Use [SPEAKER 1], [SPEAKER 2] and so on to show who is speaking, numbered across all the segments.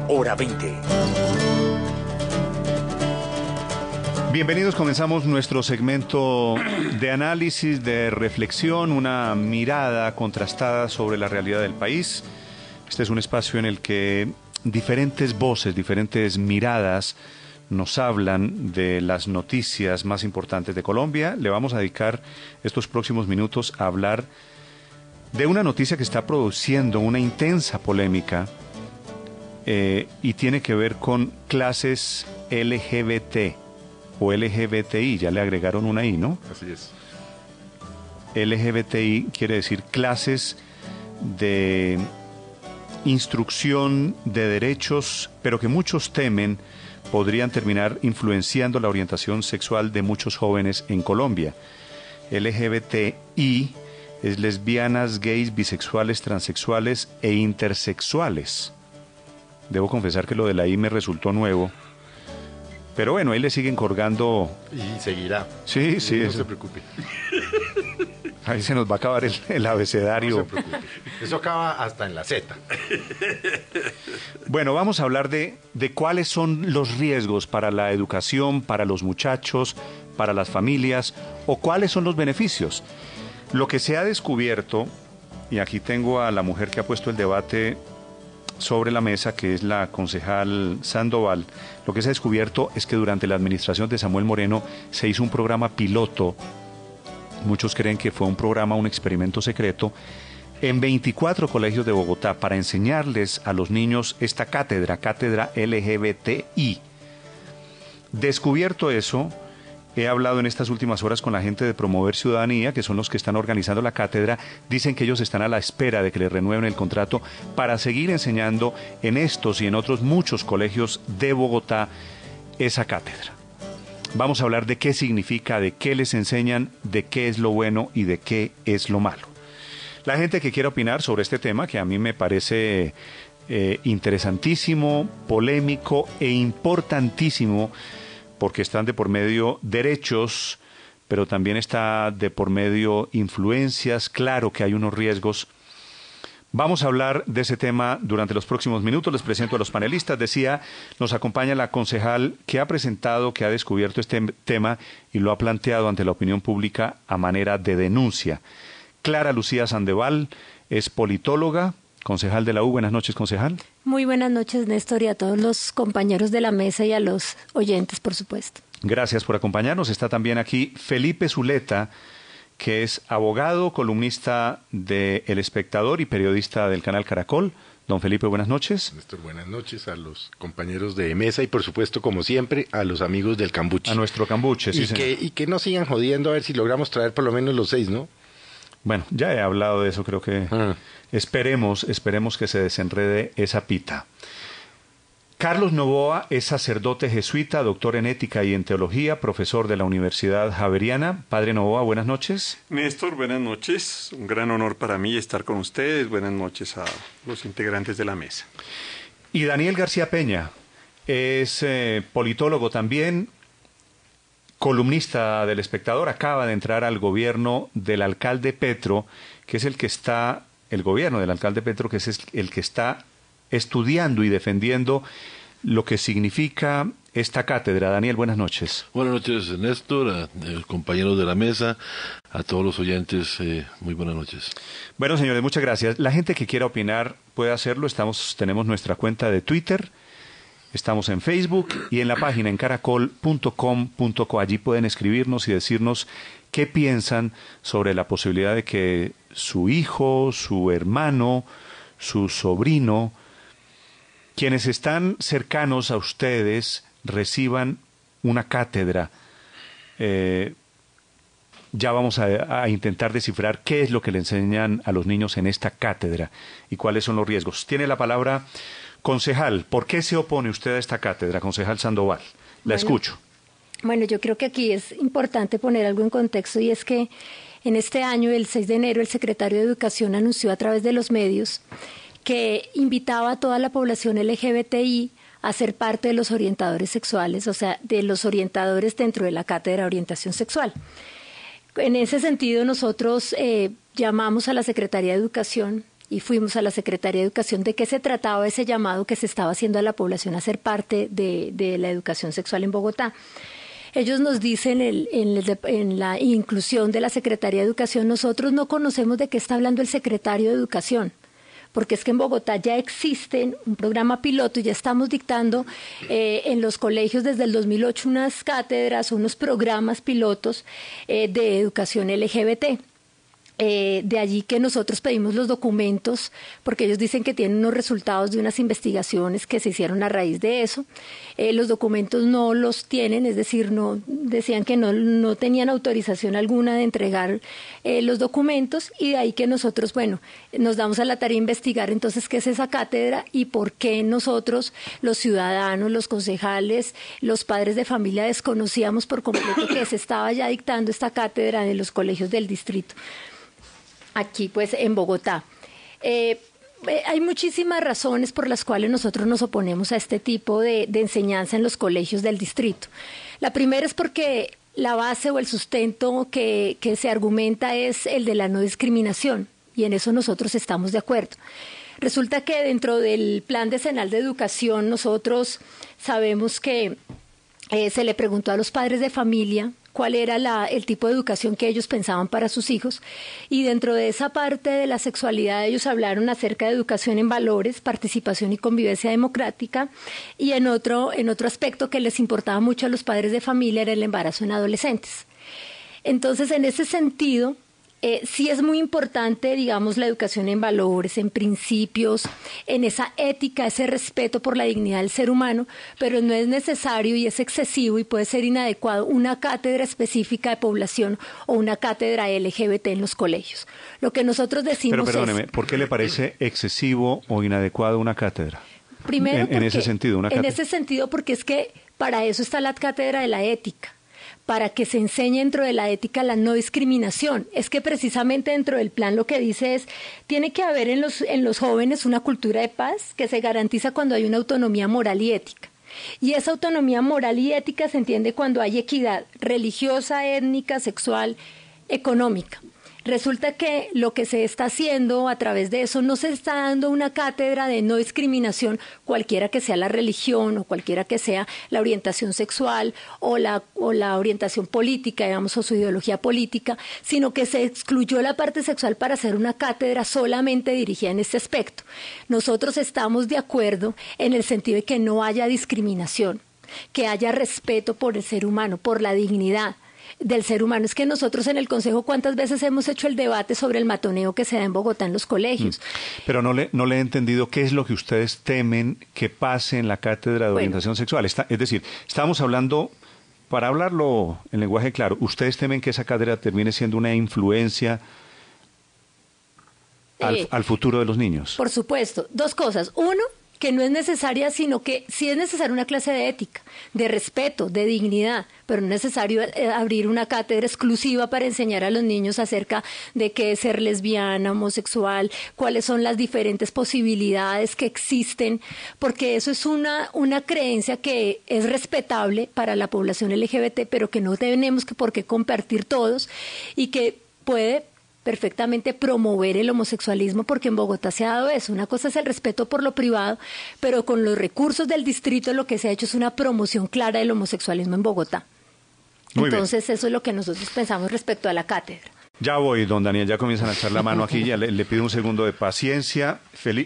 [SPEAKER 1] Hora 20.
[SPEAKER 2] Bienvenidos, comenzamos nuestro segmento de análisis, de reflexión, una mirada contrastada sobre la realidad del país. Este es un espacio en el que diferentes voces, diferentes miradas nos hablan de las noticias más importantes de Colombia. Le vamos a dedicar estos próximos minutos a hablar de una noticia que está produciendo una intensa polémica y tiene que ver con clases LGBT o LGBTI, ya le agregaron una I, ¿no?
[SPEAKER 3] Así es.
[SPEAKER 2] LGBTI quiere decir clases de instrucción de derechos, pero que muchos temen podrían terminar influenciando la orientación sexual de muchos jóvenes en Colombia. LGBTI es lesbianas, gays, bisexuales, transexuales e intersexuales. Debo confesar que lo de la I me resultó nuevo. Pero bueno, ahí le siguen colgando.
[SPEAKER 3] Y seguirá.
[SPEAKER 2] Sí, sí.
[SPEAKER 3] No
[SPEAKER 2] eso.
[SPEAKER 3] se preocupe.
[SPEAKER 2] Ahí se nos va a acabar el abecedario.
[SPEAKER 3] No se preocupe. Eso acaba hasta en la Z.
[SPEAKER 2] Bueno, vamos a hablar de cuáles son los riesgos para la educación, para los muchachos, para las familias, o cuáles son los beneficios. Lo que se ha descubierto, y aquí tengo a la mujer que ha puesto el debate sobre la mesa, que es la concejal Sandoval. Lo que se ha descubierto es que durante la administración de Samuel Moreno se hizo un programa piloto, muchos creen que fue un programa, un experimento secreto, en 24 colegios de Bogotá para enseñarles a los niños esta cátedra LGBTI. Descubierto eso, he hablado en estas últimas horas con la gente de Promover Ciudadanía, que son los que están organizando la cátedra. Dicen que ellos están a la espera de que les renueven el contrato para seguir enseñando en estos y en otros muchos colegios de Bogotá esa cátedra. Vamos a hablar de qué significa, de qué les enseñan, de qué es lo bueno y de qué es lo malo. La gente que quiera opinar sobre este tema, que a mí me parece interesantísimo, polémico e importantísimo, porque están de por medio derechos, pero también está de por medio influencias. Claro que hay unos riesgos. Vamos a hablar de ese tema durante los próximos minutos. Les presento a los panelistas. Decía, nos acompaña la concejal que ha presentado, que ha descubierto este tema y lo ha planteado ante la opinión pública a manera de denuncia. Clara Lucía Sandoval es politóloga, concejal de la U. Buenas noches, concejal.
[SPEAKER 4] Muy buenas noches, Néstor, y a todos los compañeros de la mesa y a los oyentes, por supuesto.
[SPEAKER 2] Gracias por acompañarnos. Está también aquí Felipe Zuleta, que es abogado, columnista de El Espectador y periodista del canal Caracol. Don Felipe, buenas noches.
[SPEAKER 3] Néstor, buenas noches a los compañeros de mesa y, por supuesto, como siempre, a los amigos del Cambuche.
[SPEAKER 2] A nuestro Cambuche, sí, señor.
[SPEAKER 3] Y que no sigan jodiendo a ver si logramos traer por lo menos los 6, ¿no?
[SPEAKER 2] Bueno, ya he hablado de eso, creo que esperemos que se desenrede esa pita. Carlos Novoa es sacerdote jesuita, doctor en ética y en teología, profesor de la Universidad Javeriana. Padre Novoa, buenas noches.
[SPEAKER 5] Néstor, buenas noches. Un gran honor para mí estar con ustedes. Buenas noches a los integrantes de la mesa.
[SPEAKER 2] Y Daniel García Peña es politólogo también, columnista del Espectador. Acaba de entrar al gobierno del alcalde Petro, que es el que está, el gobierno del alcalde Petro, que es el que está estudiando y defendiendo lo que significa esta cátedra. Daniel, buenas noches.
[SPEAKER 6] Buenas noches, Néstor, a los compañeros de la mesa, a todos los oyentes, muy buenas noches.
[SPEAKER 2] Bueno, señores, muchas gracias. La gente que quiera opinar puede hacerlo. Tenemos nuestra cuenta de Twitter, estamos en Facebook y en la página en caracol.com.co. Allí pueden escribirnos y decirnos qué piensan sobre la posibilidad de que su hijo, su hermano, su sobrino, quienes están cercanos a ustedes, reciban una cátedra. Ya vamos a intentar descifrar qué es lo que le enseñan a los niños en esta cátedra y cuáles son los riesgos. Tiene la palabra concejal. ¿Por qué se opone usted a esta cátedra, concejal Sandoval? La escucho.
[SPEAKER 4] Bueno, yo creo que aquí es importante poner algo en contexto, y es que en este año, el 6 de enero, el secretario de Educación anunció a través de los medios que invitaba a toda la población LGBTI a ser parte de los orientadores sexuales, o sea, de los orientadores dentro de la cátedra de orientación sexual. En ese sentido, nosotros llamamos a la Secretaría de Educación y fuimos a la Secretaría de Educación de qué se trataba ese llamado que se estaba haciendo a la población a ser parte de la educación sexual en Bogotá. Ellos nos dicen en la inclusión de la Secretaría de Educación, nosotros no conocemos de qué está hablando el secretario de Educación, porque es que en Bogotá ya existe un programa piloto y ya estamos dictando en los colegios desde el 2008 unas cátedras, unos programas pilotos de educación LGBT. De allí que nosotros pedimos los documentos, porque ellos dicen que tienen unos resultados de unas investigaciones que se hicieron a raíz de eso. Los documentos no los tienen, es decir, no decían que no tenían autorización alguna de entregar los documentos, y de ahí que nosotros, bueno, nos damos a la tarea de investigar entonces qué es esa cátedra y por qué nosotros, los ciudadanos, los concejales, los padres de familia, desconocíamos por completo que se estaba ya dictando esta cátedra en los colegios del distrito. Aquí, pues, en Bogotá. Hay muchísimas razones por las cuales nosotros nos oponemos a este tipo de enseñanza en los colegios del distrito. La primera es porque la base o el sustento que se argumenta es el de la no discriminación, y en eso nosotros estamos de acuerdo. Resulta que dentro del Plan Decenal de Educación nosotros sabemos que se le preguntó a los padres de familia cuál era el tipo de educación que ellos pensaban para sus hijos, y dentro de esa parte de la sexualidad ellos hablaron acerca de educación en valores, participación y convivencia democrática, y en otro aspecto que les importaba mucho a los padres de familia era el embarazo en adolescentes. Entonces, en ese sentido, sí es muy importante, digamos, la educación en valores, en principios, en esa ética, ese respeto por la dignidad del ser humano, pero no es necesario y es excesivo y puede ser inadecuado una cátedra específica de población o una cátedra LGBT en los colegios. Lo que nosotros decimos
[SPEAKER 2] Pero perdóneme, ¿por qué le parece excesivo o inadecuado una cátedra?
[SPEAKER 4] Primero,
[SPEAKER 2] en ese sentido, una cátedra.
[SPEAKER 4] En ese sentido, porque es que para eso está la cátedra de la ética, para que se enseñe dentro de la ética la no discriminación. Es que precisamente dentro del plan lo que dice es, tiene que haber en los jóvenes una cultura de paz que se garantiza cuando hay una autonomía moral y ética. Y esa autonomía moral y ética se entiende cuando hay equidad religiosa, étnica, sexual, económica. Resulta que lo que se está haciendo a través de eso no se está dando una cátedra de no discriminación, cualquiera que sea la religión o cualquiera que sea la orientación sexual o la orientación política, digamos, o su ideología política, sino que se excluyó la parte sexual para hacer una cátedra solamente dirigida en este aspecto. Nosotros estamos de acuerdo en el sentido de que no haya discriminación, que haya respeto por el ser humano, por la dignidad del ser humano. Es que nosotros en el Consejo cuántas veces hemos hecho el debate sobre el matoneo que se da en Bogotá en los colegios.
[SPEAKER 2] Pero no le he entendido qué es lo que ustedes temen que pase en la cátedra de orientación sexual. Es decir, estamos hablando, para hablarlo en lenguaje claro, ¿ustedes temen que esa cátedra termine siendo una influencia al futuro de los niños?
[SPEAKER 4] Por supuesto. Dos cosas. Uno, que no es necesaria, sino que sí es necesaria una clase de ética, de respeto, de dignidad, pero no es necesario abrir una cátedra exclusiva para enseñar a los niños acerca de qué es ser lesbiana, homosexual, cuáles son las diferentes posibilidades que existen, porque eso es una creencia que es respetable para la población LGBT, pero que no tenemos por qué compartir todos y que puede perfectamente promover el homosexualismo, porque en Bogotá se ha dado eso. Una cosa es el respeto por lo privado, pero con los recursos del distrito lo que se ha hecho es una promoción clara del homosexualismo en Bogotá. Entonces, eso es lo que nosotros pensamos respecto a la cátedra.
[SPEAKER 2] Ya voy, don Daniel, ya comienzan a echar la mano aquí, ya le pido un segundo de paciencia.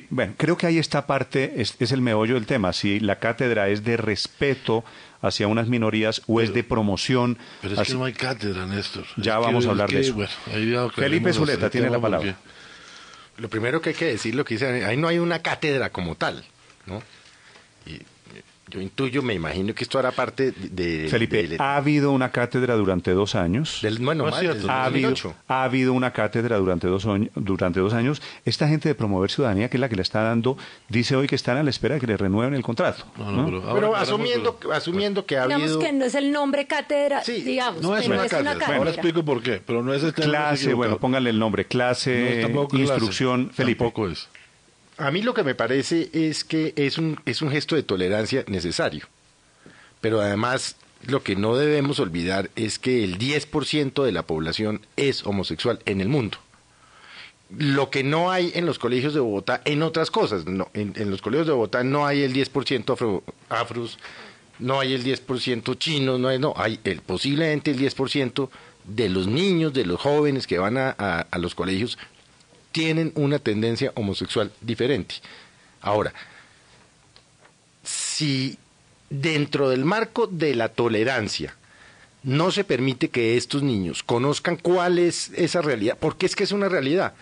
[SPEAKER 2] Bueno, creo que ahí esta parte es el meollo del tema, si la cátedra es de respeto hacia unas minorías o es de promoción.
[SPEAKER 6] Pero es que no hay cátedra, Néstor.
[SPEAKER 2] Ya vamos a hablar de eso.
[SPEAKER 6] Bueno,
[SPEAKER 2] Felipe Zuleta tiene la palabra.
[SPEAKER 3] Lo primero que hay que decir, lo que dice, ahí no hay una cátedra como tal, ¿no? Y yo intuyo, me imagino que esto hará parte de...
[SPEAKER 2] Felipe, ¿ha habido una cátedra durante 2 años? Ha habido una cátedra durante dos años. Esta gente de Promover Ciudadanía, que es la que la está dando, dice hoy que están a la espera de que le renueven el contrato.
[SPEAKER 3] Pero asumiendo que ha habido...
[SPEAKER 4] Digamos que no es el nombre cátedra,
[SPEAKER 3] sí,
[SPEAKER 4] digamos.
[SPEAKER 6] No es una cátedra.
[SPEAKER 4] Bueno,
[SPEAKER 6] ahora explico por qué, pero no es este
[SPEAKER 2] clase, bueno, pónganle el nombre, clase, instrucción,
[SPEAKER 6] clase.
[SPEAKER 2] Felipe.
[SPEAKER 6] Tampoco es.
[SPEAKER 3] A mí lo que me parece es que es un gesto de tolerancia necesario. Pero además, lo que no debemos olvidar es que el 10% de la población es homosexual en el mundo. lo que no hay en los colegios de Bogotá en otras cosas. No, en los colegios de Bogotá no hay el 10% afros, no hay el 10% chinos, hay posiblemente el 10% de los niños, de los jóvenes que van a los colegios tienen una tendencia homosexual diferente. Ahora, si dentro del marco de la tolerancia no se permite que estos niños conozcan cuál es esa realidad, porque es que es una realidad,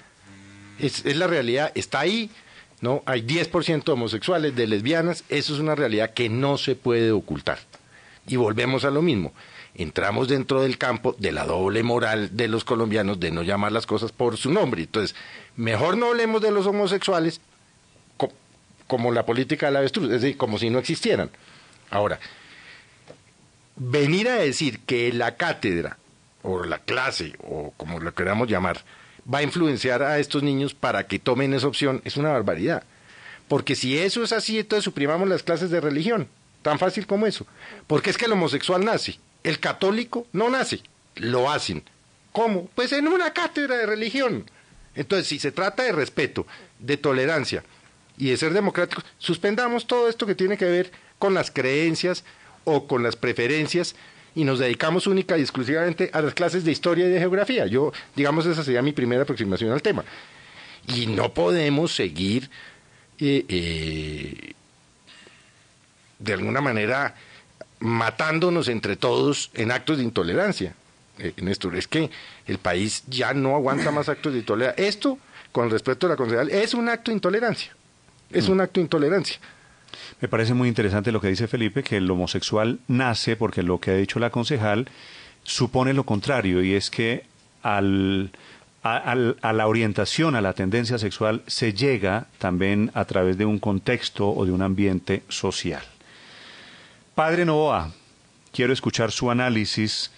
[SPEAKER 3] es la realidad, está ahí, ¿no? Hay 10% de homosexuales, de lesbianas, eso es una realidad que no se puede ocultar. Y volvemos a lo mismo, entramos dentro del campo de la doble moral de los colombianos de no llamar las cosas por su nombre. Entonces, mejor no hablemos de los homosexuales como la política del avestruz, es decir, como si no existieran. Ahora, venir a decir que la cátedra, o la clase, o como lo queramos llamar, va a influenciar a estos niños para que tomen esa opción, es una barbaridad. Porque si eso es así, entonces suprimamos las clases de religión, tan fácil como eso. Porque es que el homosexual nace, el católico no nace, lo hacen. ¿Cómo? Pues en una cátedra de religión. Entonces, si se trata de respeto, de tolerancia y de ser democráticos, suspendamos todo esto que tiene que ver con las creencias o con las preferencias y nos dedicamos única y exclusivamente a las clases de historia y de geografía. Esa sería mi primera aproximación al tema. Y no podemos seguir de alguna manera matándonos entre todos en actos de intolerancia. Néstor, es que el país ya no aguanta más actos de intolerancia. Esto, con respecto a la concejal, es un acto de intolerancia. Es un acto de intolerancia.
[SPEAKER 2] Me parece muy interesante lo que dice Felipe, que el homosexual nace porque lo que ha dicho la concejal supone lo contrario, y es que a la orientación, a la tendencia sexual, se llega también a través de un contexto o de un ambiente social. Padre Novoa, quiero escuchar su análisis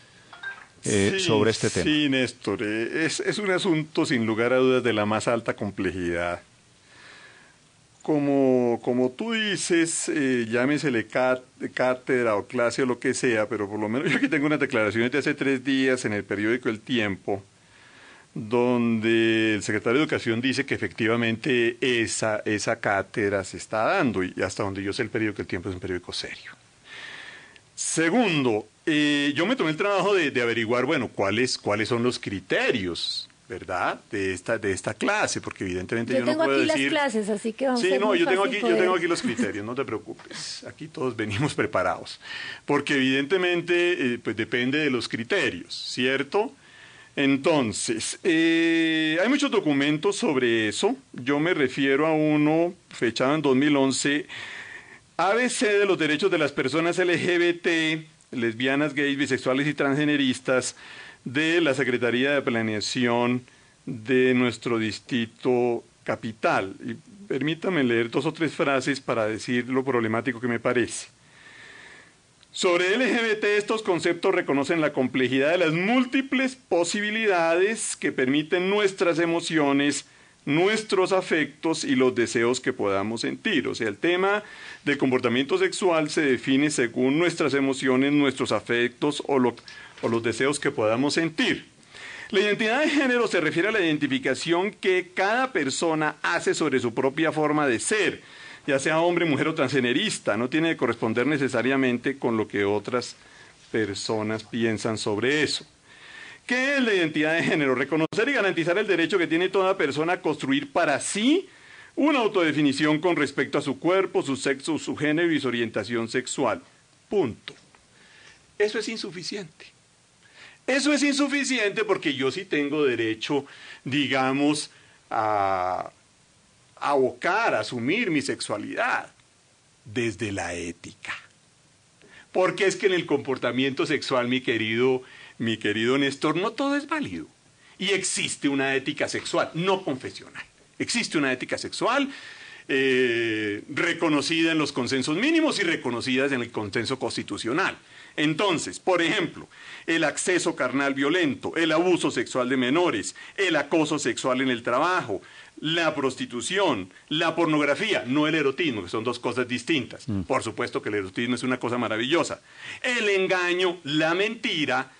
[SPEAKER 2] sobre este tema.
[SPEAKER 5] Sí, Néstor, es un asunto sin lugar a dudas de la más alta complejidad. Como tú dices, llámesele cátedra o clase o lo que sea, pero por lo menos yo aquí tengo unas declaraciones de hace 3 días en el periódico El Tiempo, donde el secretario de Educación dice que efectivamente esa cátedra se está dando, y hasta donde yo sé el periódico El Tiempo es un periódico serio. Segundo, yo me tomé el trabajo de averiguar, bueno, cuáles son los criterios, ¿verdad?, de esta clase, porque evidentemente yo no puedo decir...
[SPEAKER 4] Yo tengo aquí las clases, así que vamos a ver.
[SPEAKER 5] Sí, yo tengo aquí los criterios, no te preocupes. Aquí todos venimos preparados. Porque evidentemente, pues depende de los criterios, ¿cierto? Entonces, hay muchos documentos sobre eso. Yo me refiero a uno fechado en 2011, ABC de los derechos de las personas LGBT, lesbianas, gays, bisexuales y transgeneristas, de la Secretaría de Planeación de nuestro distrito capital. Y permítame leer 2 o 3 frases para decir lo problemático que me parece. Sobre LGBT, estos conceptos reconocen la complejidad de las múltiples posibilidades que permiten nuestras emociones, nuestros afectos y los deseos que podamos sentir. O sea, el tema del comportamiento sexual se define según nuestras emociones, nuestros afectos o los deseos que podamos sentir. La identidad de género se refiere a la identificación que cada persona hace sobre su propia forma de ser, ya sea hombre, mujer o transgenerista. No tiene que corresponder necesariamente con lo que otras personas piensan sobre eso. ¿Qué es la identidad de género? Reconocer y garantizar el derecho que tiene toda persona a construir para sí una autodefinición con respecto a su cuerpo, su sexo, su género y su orientación sexual. Punto. Eso es insuficiente. Eso es insuficiente porque yo sí tengo derecho, digamos, a abocar, a asumir mi sexualidad desde la ética. Porque es que en el comportamiento sexual, mi querido Néstor, no todo es válido. Y existe una ética sexual, no confesional. Existe una ética sexual reconocida en los consensos mínimos y reconocidas en el consenso constitucional. Entonces, por ejemplo, el acceso carnal violento, el abuso sexual de menores, el acoso sexual en el trabajo, la prostitución, la pornografía, no el erotismo, que son 2 cosas distintas. Por supuesto que el erotismo es una cosa maravillosa. El engaño, la mentira,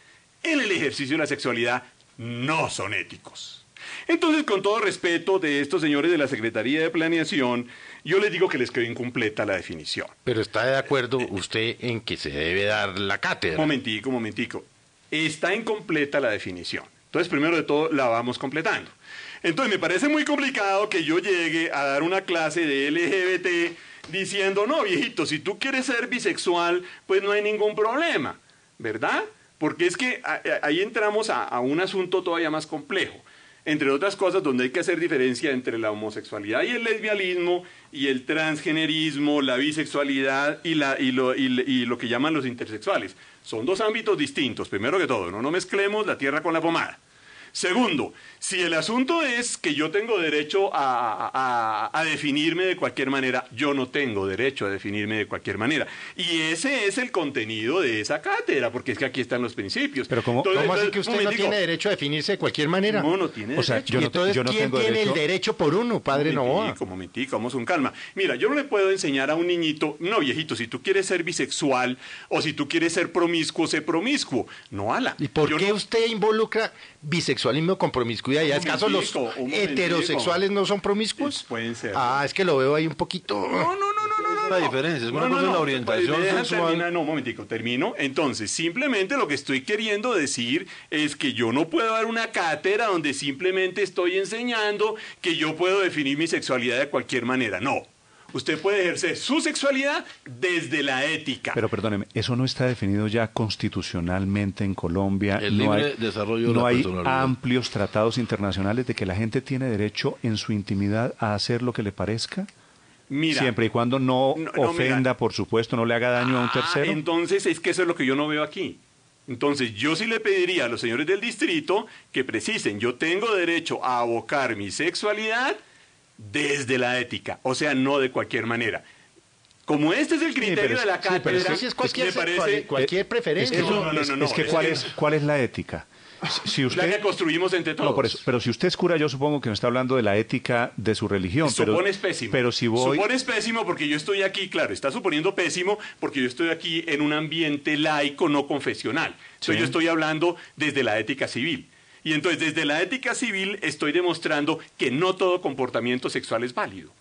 [SPEAKER 5] en el ejercicio de la sexualidad no son éticos. Entonces, con todo respeto de estos señores de la Secretaría de Planeación, yo les digo que les quedó incompleta la definición.
[SPEAKER 3] Pero ¿está de acuerdo usted en que se debe dar la cátedra?
[SPEAKER 5] Momentico. Está incompleta la definición. Entonces, primero de todo, la vamos completando. Entonces, me parece muy complicado que yo llegue a dar una clase de LGBT diciendo, no, viejito, si tú quieres ser bisexual, pues no hay ningún problema, ¿verdad? Porque es que ahí entramos a un asunto todavía más complejo. Entre otras cosas, donde hay que hacer diferencia entre la homosexualidad y el lesbianismo, y el transgenerismo, la bisexualidad y lo que llaman los intersexuales. Son dos ámbitos distintos, primero que todo, no mezclemos la tierra con la pomada. Segundo, si el asunto es que yo tengo derecho a definirme de cualquier manera, yo no tengo derecho a definirme de cualquier manera. Y ese es el contenido de esa cátedra, porque es que aquí están los principios.
[SPEAKER 3] Pero ¿cómo así que usted no tiene derecho a definirse de cualquier manera?
[SPEAKER 5] No tiene derecho.
[SPEAKER 2] O sea, yo no
[SPEAKER 3] ¿quién
[SPEAKER 2] tengo
[SPEAKER 3] tiene
[SPEAKER 2] derecho?
[SPEAKER 3] el derecho por uno, padre Novoa?
[SPEAKER 5] Momentico, vamos con calma. Mira, yo no le puedo enseñar a un niñito, no, viejito, si tú quieres ser bisexual o si tú quieres ser promiscuo, sé promiscuo. No, ala.
[SPEAKER 3] ¿Y por qué usted involucra bisexualismo con promiscuidad? ¿Y acaso los heterosexuales no son promiscuos?
[SPEAKER 5] Pueden ser.
[SPEAKER 3] Ah, es que lo veo ahí un poquito...
[SPEAKER 6] No. La diferencia, es una cosa de la orientación sexual.
[SPEAKER 5] No, momentico, termino. Entonces, simplemente lo que estoy queriendo decir es que yo no puedo dar una cátedra donde simplemente estoy enseñando que yo puedo definir mi sexualidad de cualquier manera. No. Usted puede ejercer su sexualidad desde la ética.
[SPEAKER 2] Pero perdóneme, ¿eso no está definido ya constitucionalmente en Colombia?
[SPEAKER 6] El libre desarrollo de la
[SPEAKER 2] no hay
[SPEAKER 6] personalidad.
[SPEAKER 2] amplios tratados internacionales de que la gente tiene derecho en su intimidad a hacer lo que le parezca?
[SPEAKER 5] Mira,
[SPEAKER 2] siempre y cuando no ofenda,
[SPEAKER 5] mira.
[SPEAKER 2] Por supuesto, no le haga daño a un tercero.
[SPEAKER 5] Entonces, es que eso es lo que yo no veo aquí. Entonces, yo sí le pediría a los señores del distrito que precisen, yo tengo derecho a abocar mi sexualidad desde la ética, o sea, no de cualquier manera. Como este es el criterio de la cátedra,
[SPEAKER 3] es cualquier,
[SPEAKER 5] me parece
[SPEAKER 3] cualquier preferencia.
[SPEAKER 2] Es que ¿cuál es la ética? Si usted,
[SPEAKER 5] la que construimos entre todos.
[SPEAKER 2] No, por eso, pero si usted es cura, yo supongo que me está hablando de la ética de su religión.
[SPEAKER 5] Supones pésimo.
[SPEAKER 2] Pero si voy...
[SPEAKER 5] Supones pésimo porque yo estoy aquí, claro, está suponiendo pésimo porque yo estoy aquí en un ambiente laico no confesional. Entonces yo estoy hablando desde la ética civil. Y entonces desde la ética civil estoy demostrando que no todo comportamiento sexual es válido.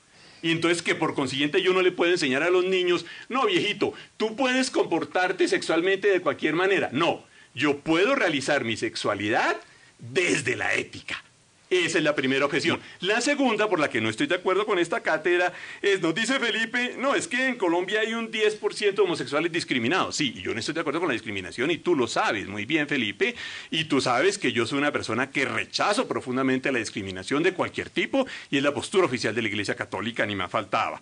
[SPEAKER 5] Y entonces que por consiguiente yo no le puedo enseñar a los niños, no, viejito, tú puedes comportarte sexualmente de cualquier manera. No. Yo puedo realizar mi sexualidad desde la ética. Esa es la primera objeción. La segunda, por la que no estoy de acuerdo con esta cátedra, es, nos dice Felipe, no, es que en Colombia hay un 10% de homosexuales discriminados. Sí, y yo no estoy de acuerdo con la discriminación y tú lo sabes muy bien, Felipe, y tú sabes que yo soy una persona que rechazo profundamente la discriminación de cualquier tipo y es la postura oficial de la Iglesia Católica, ni me faltaba.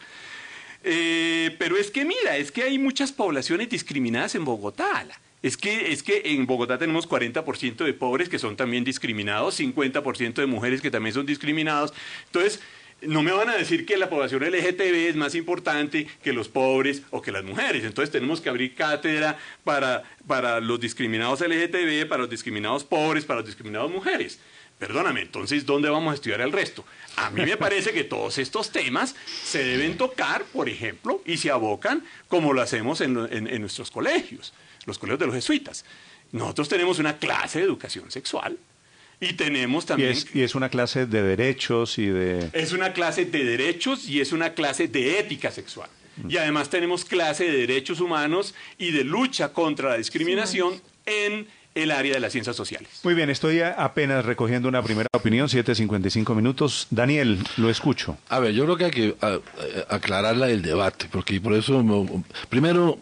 [SPEAKER 5] Pero es que mira, es que hay muchas poblaciones discriminadas en Bogotá. Es que en Bogotá tenemos 40% de pobres que son también discriminados, 50% de mujeres que también son discriminados. Entonces, no me van a decir que la población LGTB es más importante que los pobres o que las mujeres. Entonces tenemos que abrir cátedra para los discriminados LGTB, para los discriminados pobres, para los discriminados mujeres. Perdóname, entonces, ¿dónde vamos a estudiar el resto? A mí me parece que todos estos temas se deben tocar, por ejemplo, y se abocan como lo hacemos en nuestros colegios, los colegios de los jesuitas. Nosotros tenemos una clase de educación sexual y tenemos también...
[SPEAKER 2] Y es una clase de derechos y de...
[SPEAKER 5] Es una clase de derechos y es una clase de ética sexual. Y además tenemos clase de derechos humanos y de lucha contra la discriminación en el área de las ciencias sociales.
[SPEAKER 2] Muy bien, estoy apenas recogiendo una primera opinión, 7:55 minutos. Daniel, lo escucho.
[SPEAKER 6] A ver, yo creo que hay que aclararla el debate, porque por eso, primero,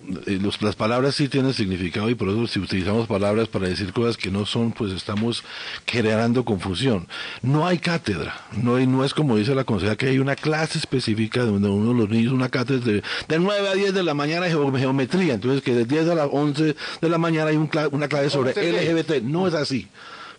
[SPEAKER 6] las palabras sí tienen significado y por eso si utilizamos palabras para decir cosas que no son, pues estamos generando confusión. No hay cátedra, no es como dice la consejera que hay una clase específica donde uno de los niños, una cátedra de 9 a 10 de la mañana de geometría, entonces que de 10 a las 11 de la mañana hay una clase sobre LGBT. No es así.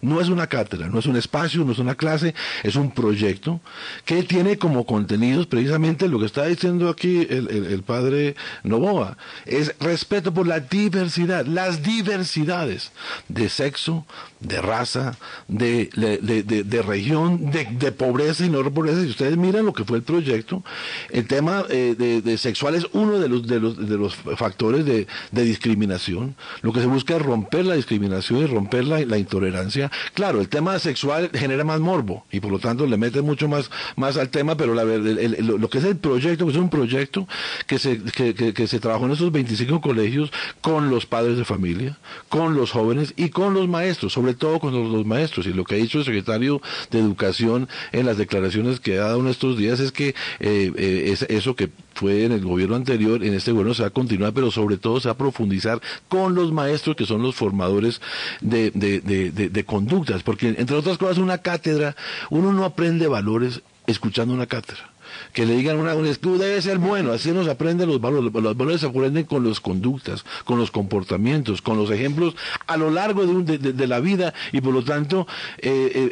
[SPEAKER 6] No es una cátedra, no es un espacio, no es una clase, es un proyecto que tiene como contenidos precisamente lo que está diciendo aquí el padre Novoa, es respeto por la diversidad, las diversidades de sexo, de raza, de región, de pobreza y no pobreza. Si ustedes miran lo que fue el proyecto, el tema de sexual es uno de los factores de discriminación. Lo que se busca es romper la discriminación y romper la intolerancia familia. Claro, el tema sexual genera más morbo y por lo tanto le mete mucho más al tema, pero lo que es el proyecto, que es un proyecto que se trabajó en esos 25 colegios con los padres de familia, con los jóvenes y con los maestros, sobre todo con los maestros. Y lo que ha dicho el secretario de Educación en las declaraciones que ha dado en estos días es que eso que fue en el gobierno anterior, en este gobierno se va a continuar, pero sobre todo se va a profundizar con los maestros, que son los formadores de conductas, porque entre otras cosas una cátedra, uno no aprende valores escuchando una cátedra. Que le digan tú debes ser bueno, así nos aprenden los valores se aprenden con las conductas, con los comportamientos, con los ejemplos a lo largo de la vida, y por lo tanto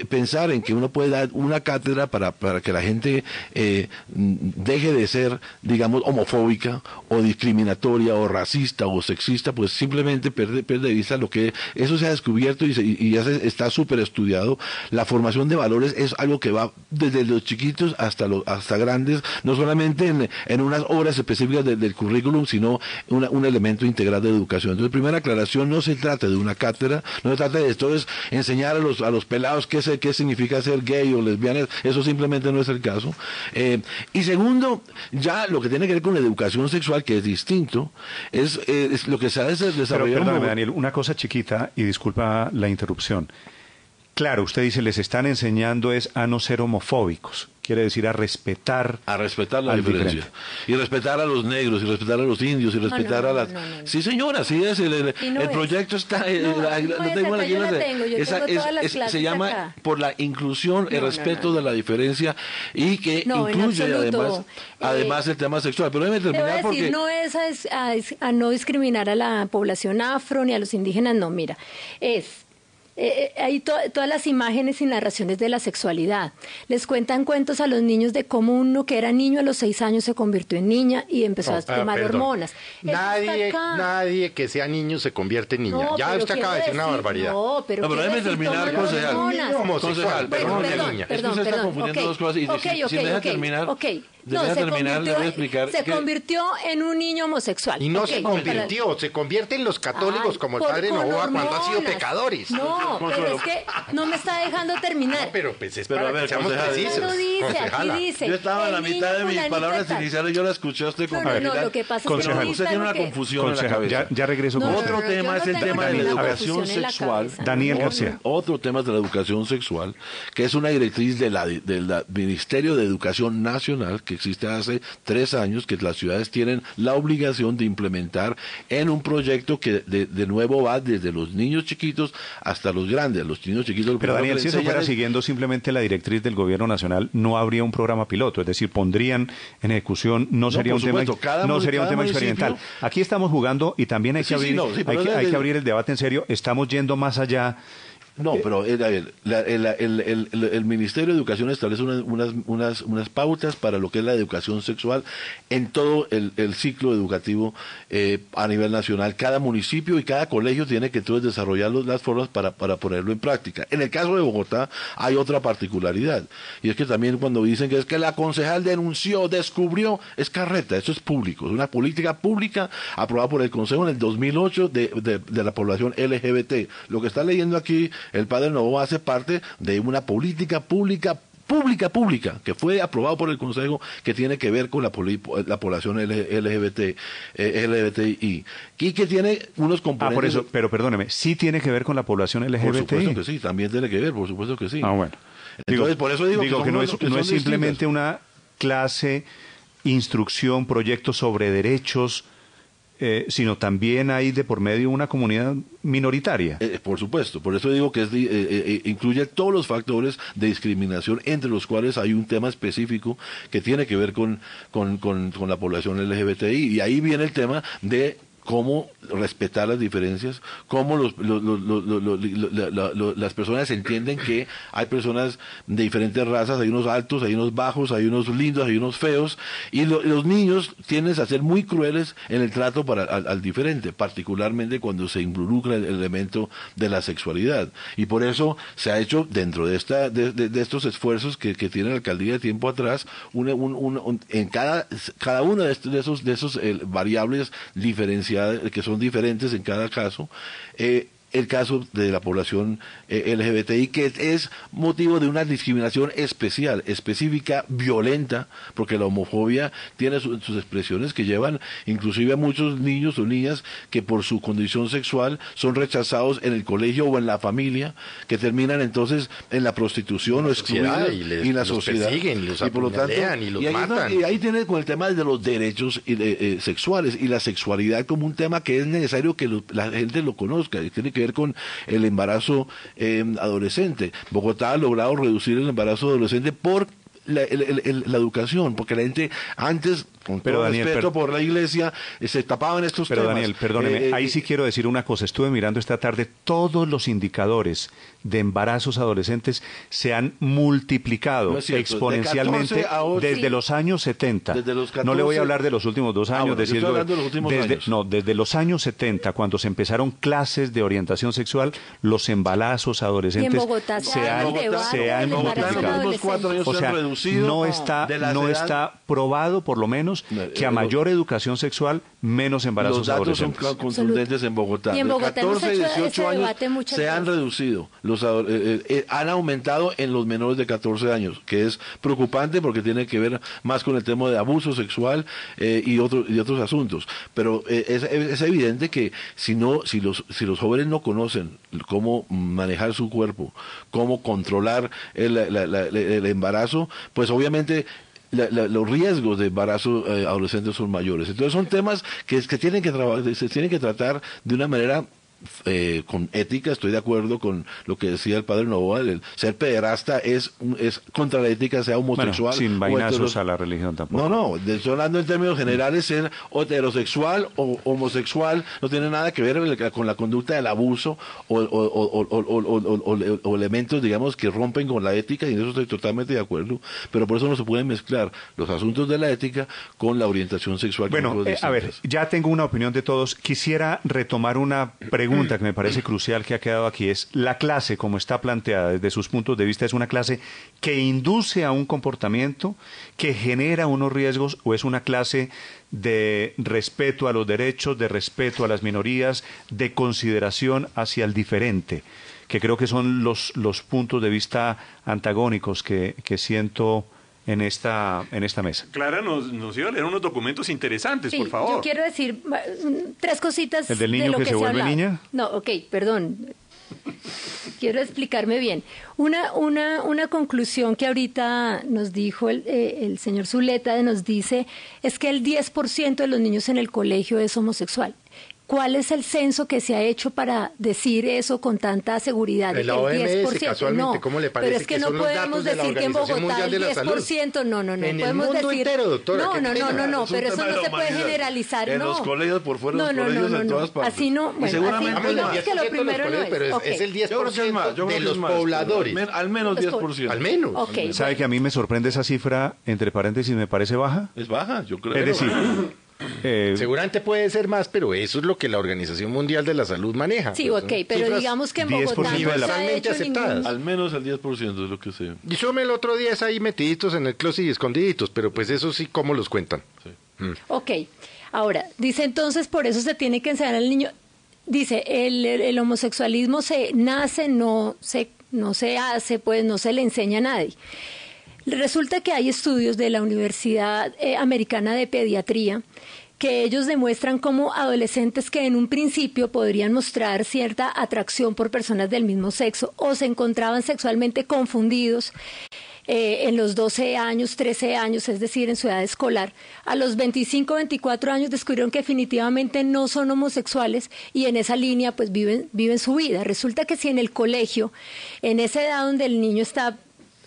[SPEAKER 6] pensar en que uno puede dar una cátedra para que la gente deje de ser, digamos, homofóbica o discriminatoria o racista o sexista, pues simplemente pierde de vista lo que eso se ha descubierto y ya está súper estudiado. La formación de valores es algo que va desde los chiquitos hasta grandes, no solamente en unas horas específicas del currículum, sino un elemento integral de educación. Entonces, primera aclaración, no se trata de una cátedra, no se trata de esto, es enseñar a los pelados qué significa ser gay o lesbiana, eso simplemente no es el caso. Y segundo, ya lo que tiene que ver con la educación sexual, que es distinto, es lo que se ha desarrollado.
[SPEAKER 2] Pero perdóname, Daniel, una cosa chiquita, y disculpa la interrupción. Claro, usted dice, les están enseñando es a no ser homofóbicos. Quiere decir a respetar
[SPEAKER 6] la diferencia. Diferente. Y respetar a los negros, y respetar a los indios, y respetar a las... No. Sí, señora, sí es. El proyecto está... Se llama acá. Por la inclusión, el respeto de la diferencia, y que incluye además el tema sexual. Pero déjeme terminar porque...
[SPEAKER 4] No es a no discriminar a la población afro ni a los indígenas, no, mira, hay todas las imágenes y narraciones de la sexualidad. Les cuentan cuentos a los niños de cómo uno que era niño a los 6 años se convirtió en niña y empezó a tomar hormonas.
[SPEAKER 3] Nadie que sea niño se convierte en niña. Ya usted acaba de decir una barbaridad.
[SPEAKER 6] No, pero déjeme terminar, concejal.
[SPEAKER 4] Perdón.
[SPEAKER 6] Usted está confundiendo dos cosas y si me deja terminar...
[SPEAKER 4] Se convirtió en un niño homosexual.
[SPEAKER 3] Y no se convirtió, se convierte en los católicos como el padre Novoa cuando han sido pecadores.
[SPEAKER 4] No, pero es que no me está dejando terminar.
[SPEAKER 3] No, pero pues es para que seamos precisos.
[SPEAKER 4] Aquí dice.
[SPEAKER 6] Yo estaba en la mitad de mis palabras iniciales y yo la escuché a usted con claridad.
[SPEAKER 4] No, lo que pasa es que
[SPEAKER 6] usted tiene una confusión en la cabeza.
[SPEAKER 2] Ya regreso con
[SPEAKER 6] Otro tema es el tema de la educación sexual.
[SPEAKER 2] Daniel García.
[SPEAKER 6] Otro tema es de la educación sexual, que es una directriz del Ministerio de Educación Nacional, que existe hace 3 años, que las ciudades tienen la obligación de implementar en un proyecto que de nuevo va desde los niños chiquitos hasta los grandes, los niños chiquitos.
[SPEAKER 2] Pero Daniel, si eso fuera siguiendo simplemente la directriz del gobierno nacional, no habría un programa piloto, es decir, pondrían en ejecución, no sería un tema experimental. Aquí estamos jugando y también hay que abrir el debate en serio, estamos yendo más allá.
[SPEAKER 6] No, pero el Ministerio de Educación establece unas pautas para lo que es la educación sexual en todo el ciclo educativo a nivel nacional. Cada municipio y cada colegio tiene que entonces desarrollar las formas para ponerlo en práctica. En el caso de Bogotá hay otra particularidad, y es que también cuando dicen que es que la concejal descubrió, es carreta, eso es público, es una política pública aprobada por el Consejo en el 2008 de la población LGBT. Lo que está leyendo aquí el padre Novoa hace parte de una política pública que fue aprobado por el Consejo, que tiene que ver con la población LGBTI y que tiene unos componentes...
[SPEAKER 2] por eso, pero perdóneme, ¿sí tiene que ver con la población LGBTI?
[SPEAKER 6] Por supuesto que sí, también tiene que ver, por supuesto que sí.
[SPEAKER 2] Bueno.
[SPEAKER 6] Entonces, por eso digo
[SPEAKER 2] que no es simplemente una clase, instrucción, proyecto sobre derechos, sino también hay de por medio una comunidad minoritaria.
[SPEAKER 6] Por supuesto, por eso digo que incluye todos los factores de discriminación, entre los cuales hay un tema específico que tiene que ver con la población LGBTI, y ahí viene el tema de cómo respetar las diferencias, cómo las personas entienden que hay personas de diferentes razas, hay unos altos, hay unos bajos, hay unos lindos, hay unos feos, y los niños tienden a ser muy crueles en el trato al diferente, particularmente cuando se involucra el elemento de la sexualidad. Y por eso se ha hecho, dentro de estos esfuerzos que tiene la alcaldía de tiempo atrás, en cada uno de esos variables diferenciadas, que son diferentes en cada caso, el caso de la población LGBTI, que es motivo de una discriminación especial, específica, violenta, porque la homofobia tiene sus expresiones que llevan inclusive a muchos niños o niñas que por su condición sexual son rechazados en el colegio o en la familia, que terminan entonces en la prostitución o excluidos y la sociedad.
[SPEAKER 3] Persiguen, los
[SPEAKER 6] y por lo tanto,
[SPEAKER 3] y los matan.
[SPEAKER 6] Y ahí tiene con el tema de los derechos sexuales y la sexualidad como un tema que es necesario que la gente lo conozca, que tiene que ver con el embarazo adolescente. Bogotá ha logrado reducir el embarazo adolescente por la educación, porque la gente antes, con todo respeto por la iglesia, se tapaban estos temas.
[SPEAKER 2] Pero Daniel, perdóneme, ahí sí quiero decir una cosa. Estuve mirando esta tarde, todos los indicadores de embarazos adolescentes se han multiplicado exponencialmente
[SPEAKER 6] de 14
[SPEAKER 2] desde los años 70.
[SPEAKER 6] Desde los 14,
[SPEAKER 2] no le voy a hablar de los últimos 2 años.
[SPEAKER 6] Bueno, yo estoy hablando de los últimos años.
[SPEAKER 2] No, desde los años 70, cuando se empezaron clases de orientación sexual, los embarazos adolescentes se han multiplicado. O sea, no está probado, por lo menos, que a mayor educación sexual, menos embarazos adolescentes.
[SPEAKER 6] Los datos son contundentes en Bogotá.
[SPEAKER 4] Y en Bogotá
[SPEAKER 6] de 14 a 18 años se han reducido. Han aumentado en los menores de 14 años, que es preocupante porque tiene que ver más con el tema de abuso sexual y otros asuntos. Pero es evidente que si los jóvenes no conocen cómo manejar su cuerpo, cómo controlar el embarazo, pues obviamente los riesgos de embarazo adolescentes son mayores. Entonces son temas que se tienen que tratar de una manera con ética. Estoy de acuerdo con lo que decía el padre Novoa, el ser pederasta es contra la ética, sea homosexual.
[SPEAKER 2] Sin vainazos a la religión tampoco.
[SPEAKER 6] No, estoy hablando en términos generales, ser heterosexual o homosexual no tiene nada que ver con la conducta del abuso o elementos, digamos, que rompen con la ética, y en eso estoy totalmente de acuerdo, pero por eso no se pueden mezclar los asuntos de la ética con la orientación sexual.
[SPEAKER 2] Bueno, a ver, ya tengo una opinión de todos. Quisiera retomar una pregunta que me parece crucial que ha quedado aquí. Es la clase, como está planteada desde sus puntos de vista, ¿es una clase que induce a un comportamiento, que genera unos riesgos, o es una clase de respeto a los derechos, de respeto a las minorías, de consideración hacia el diferente? Que creo que son los puntos de vista antagónicos que siento en esta mesa.
[SPEAKER 5] Clara nos iba a leer unos documentos interesantes,
[SPEAKER 4] sí,
[SPEAKER 5] por favor.
[SPEAKER 4] Yo quiero decir 3 cositas.
[SPEAKER 2] ¿El del niño
[SPEAKER 4] de lo
[SPEAKER 2] que se vuelve
[SPEAKER 4] hablado.
[SPEAKER 2] niña?
[SPEAKER 4] No, perdón. Quiero explicarme bien. Una conclusión que ahorita nos dijo el señor Zuleta, nos dice, es que el 10% de los niños en el colegio es homosexual. ¿Cuál es el censo que se ha hecho para decir eso con tanta seguridad?
[SPEAKER 3] La OMS, casualmente, ¿cómo le parece?
[SPEAKER 4] Pero es que no podemos decir que en Bogotá el 10%, no
[SPEAKER 3] en
[SPEAKER 4] podemos
[SPEAKER 3] el mundo
[SPEAKER 4] decir,
[SPEAKER 3] entero, doctora.
[SPEAKER 4] No, pero eso no se puede generalizar,
[SPEAKER 6] en los colegios, por fuera de los colegios, en todas partes.
[SPEAKER 4] Así no, bueno,
[SPEAKER 6] seguramente
[SPEAKER 4] digamos que lo primero no es.
[SPEAKER 3] Pero es el 10% de los pobladores.
[SPEAKER 6] Al menos 10%.
[SPEAKER 3] Al menos.
[SPEAKER 2] ¿Sabe que a mí me sorprende esa cifra, entre paréntesis, me parece baja?
[SPEAKER 6] Es baja, yo creo.
[SPEAKER 2] Es decir,
[SPEAKER 3] seguramente puede ser más, pero eso es lo que la Organización Mundial de la Salud maneja.
[SPEAKER 4] Sí, pero digamos que en Bogotá no se ha hecho
[SPEAKER 3] aceptadas.
[SPEAKER 6] Al menos el 10% es lo que sé.
[SPEAKER 3] Y son el otro día ahí metiditos en el closet y escondiditos, pero pues eso sí, ¿cómo los cuentan? Sí.
[SPEAKER 4] Ok, ahora, dice entonces por eso se tiene que enseñar al niño. Dice, el homosexualismo se nace, no se hace, pues no se le enseña a nadie. Resulta que hay estudios de la Universidad Americana de Pediatría que ellos demuestran cómo adolescentes que en un principio podrían mostrar cierta atracción por personas del mismo sexo o se encontraban sexualmente confundidos en los 12 años, 13 años, es decir, en su edad escolar, a los 25, 24 años descubrieron que definitivamente no son homosexuales y en esa línea pues viven su vida. Resulta que si en el colegio, en esa edad donde el niño está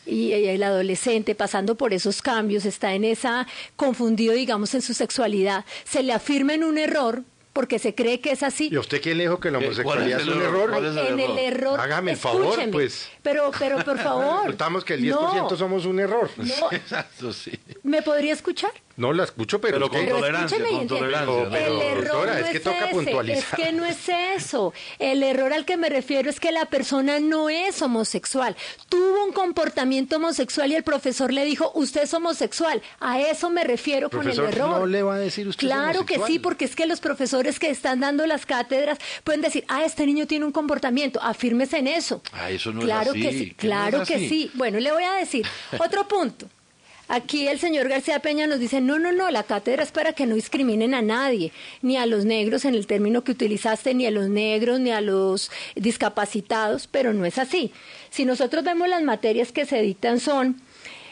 [SPEAKER 4] y el adolescente pasando por esos cambios, está en esa confundido, digamos, en su sexualidad, se le afirma en un error porque se cree que es así.
[SPEAKER 3] ¿Y a usted quién le dijo que la homosexualidad es un error?
[SPEAKER 4] En el error.
[SPEAKER 3] Hágame el favor, pues.
[SPEAKER 4] Pero por favor.
[SPEAKER 3] Notamos que el 10% somos un error.
[SPEAKER 4] No.
[SPEAKER 6] Exacto, sí.
[SPEAKER 4] ¿Me podría escuchar?
[SPEAKER 3] No la escucho, pero
[SPEAKER 6] Pero
[SPEAKER 3] es que-
[SPEAKER 6] con tolerancia,
[SPEAKER 4] escúcheme y
[SPEAKER 6] con
[SPEAKER 4] entiende.
[SPEAKER 6] tolerancia.
[SPEAKER 3] Pero,
[SPEAKER 4] El error
[SPEAKER 3] doctora,
[SPEAKER 4] no
[SPEAKER 3] es que toca
[SPEAKER 4] ese,
[SPEAKER 3] puntualizar.
[SPEAKER 4] es que no es eso. El error al que me refiero es que la persona no es homosexual. Tuvo un comportamiento homosexual y el profesor le dijo, usted es homosexual. A eso me refiero con el
[SPEAKER 3] Profesor,
[SPEAKER 4] error.
[SPEAKER 3] no le va a decir usted es
[SPEAKER 4] Claro que
[SPEAKER 3] homosexual.
[SPEAKER 4] sí, porque es que los profesores que están dando las cátedras pueden decir, este niño tiene un comportamiento, afírmese en eso.
[SPEAKER 6] Eso no
[SPEAKER 4] Claro
[SPEAKER 6] es así.
[SPEAKER 4] que sí,
[SPEAKER 6] que no
[SPEAKER 4] claro
[SPEAKER 6] es
[SPEAKER 4] que
[SPEAKER 6] así.
[SPEAKER 4] sí. Bueno, le voy a decir otro punto. Aquí el señor García Peña nos dice, no, la cátedra es para que no discriminen a nadie, ni a los negros en el término que utilizaste, ni a los negros, ni a los discapacitados, pero no es así. Si nosotros vemos las materias que se dictan son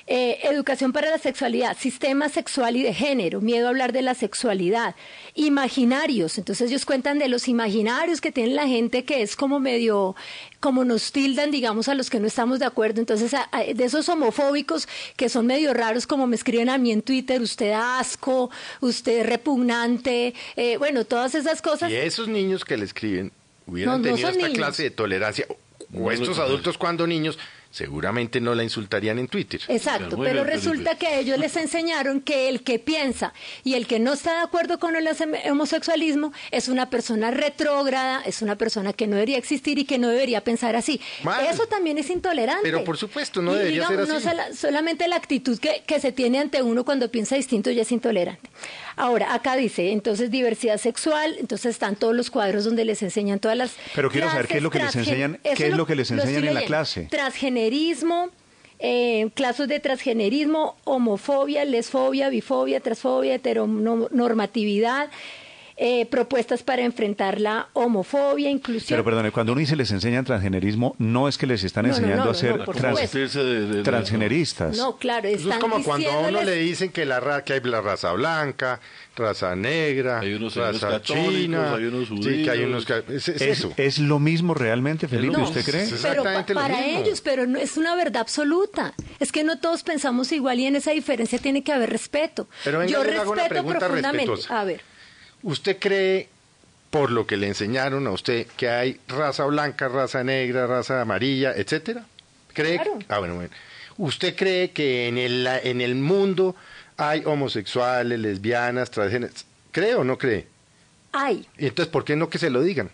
[SPEAKER 4] educación para la sexualidad, sistema sexual y de género, miedo a hablar de la sexualidad, imaginarios, entonces ellos cuentan de los imaginarios que tiene la gente que es como medio, como nos tildan, digamos, a los que no estamos de acuerdo, entonces de esos homofóbicos que son medio raros, como me escriben a mí en Twitter, usted asco, usted repugnante, bueno, todas esas cosas.
[SPEAKER 3] Y esos niños que le escriben hubieran
[SPEAKER 4] No, no
[SPEAKER 3] tenido
[SPEAKER 4] son
[SPEAKER 3] esta
[SPEAKER 4] niños.
[SPEAKER 3] clase de tolerancia, o estos adultos cuando niños, seguramente no la insultarían en Twitter.
[SPEAKER 4] Exacto,
[SPEAKER 6] Muy
[SPEAKER 4] pero
[SPEAKER 6] bien,
[SPEAKER 4] resulta
[SPEAKER 6] Felipe.
[SPEAKER 4] que a ellos les enseñaron que el que piensa y el que no está de acuerdo con el homosexualismo es una persona retrógrada, es una persona que no debería existir y que no debería pensar así.
[SPEAKER 3] Mal.
[SPEAKER 4] Eso también es intolerante.
[SPEAKER 3] Pero por supuesto, no
[SPEAKER 4] Y
[SPEAKER 3] debería ser
[SPEAKER 4] digamos,
[SPEAKER 3] así.
[SPEAKER 4] No solamente la actitud que se tiene ante uno cuando piensa distinto ya es intolerante. Ahora, acá dice, entonces diversidad sexual, entonces están todos los cuadros donde les enseñan todas las
[SPEAKER 2] Pero quiero saber qué es lo que les
[SPEAKER 4] clases,
[SPEAKER 2] enseñan,
[SPEAKER 4] eso
[SPEAKER 2] qué es lo que les
[SPEAKER 4] lo estoy
[SPEAKER 2] enseñan en la
[SPEAKER 4] leyendo.
[SPEAKER 2] clase.
[SPEAKER 4] Transgenerismo, clases de transgenerismo, homofobia, lesfobia, bifobia, transfobia, heteronormatividad, propuestas para enfrentar la homofobia, inclusión.
[SPEAKER 2] Pero perdone, cuando uno dice les enseñan transgenerismo, no es que les están
[SPEAKER 4] No, no,
[SPEAKER 2] enseñando
[SPEAKER 4] no,
[SPEAKER 2] a ser
[SPEAKER 4] no, por
[SPEAKER 2] trans-
[SPEAKER 4] supuesto.
[SPEAKER 6] Vestirse de-
[SPEAKER 2] transgeneristas.
[SPEAKER 4] No, claro,
[SPEAKER 3] Eso es
[SPEAKER 4] están
[SPEAKER 3] como cuando a uno
[SPEAKER 4] diciéndoles-
[SPEAKER 3] le dicen que que hay la raza blanca, raza negra,
[SPEAKER 6] Hay unos señores
[SPEAKER 3] raza
[SPEAKER 6] católicos,
[SPEAKER 3] china,
[SPEAKER 6] hay unos
[SPEAKER 3] sí, que hay
[SPEAKER 6] judíos.
[SPEAKER 3] unos es eso.
[SPEAKER 2] ¿Es lo mismo realmente, Felipe?
[SPEAKER 4] No,
[SPEAKER 2] ¿Usted cree?
[SPEAKER 3] es
[SPEAKER 4] pero
[SPEAKER 3] exactamente lo
[SPEAKER 4] para
[SPEAKER 3] mismo.
[SPEAKER 4] ellos, pero no, es una verdad absoluta. Es que no todos pensamos igual y en esa diferencia tiene que haber respeto.
[SPEAKER 3] Pero venga,
[SPEAKER 4] Yo
[SPEAKER 3] yo le hago una
[SPEAKER 4] respeto
[SPEAKER 3] pregunta
[SPEAKER 4] profundamente.
[SPEAKER 3] respetuosa.
[SPEAKER 4] A ver,
[SPEAKER 3] ¿Usted cree, por lo que le enseñaron a usted, que hay raza blanca, raza negra, raza amarilla, etcétera? ¿Cree?
[SPEAKER 4] Claro.
[SPEAKER 3] Bueno. ¿Usted cree que en el mundo hay homosexuales, lesbianas, transgéneros? ¿Cree o no cree?
[SPEAKER 4] hay,
[SPEAKER 3] Y entonces, ¿por qué no que se lo digan?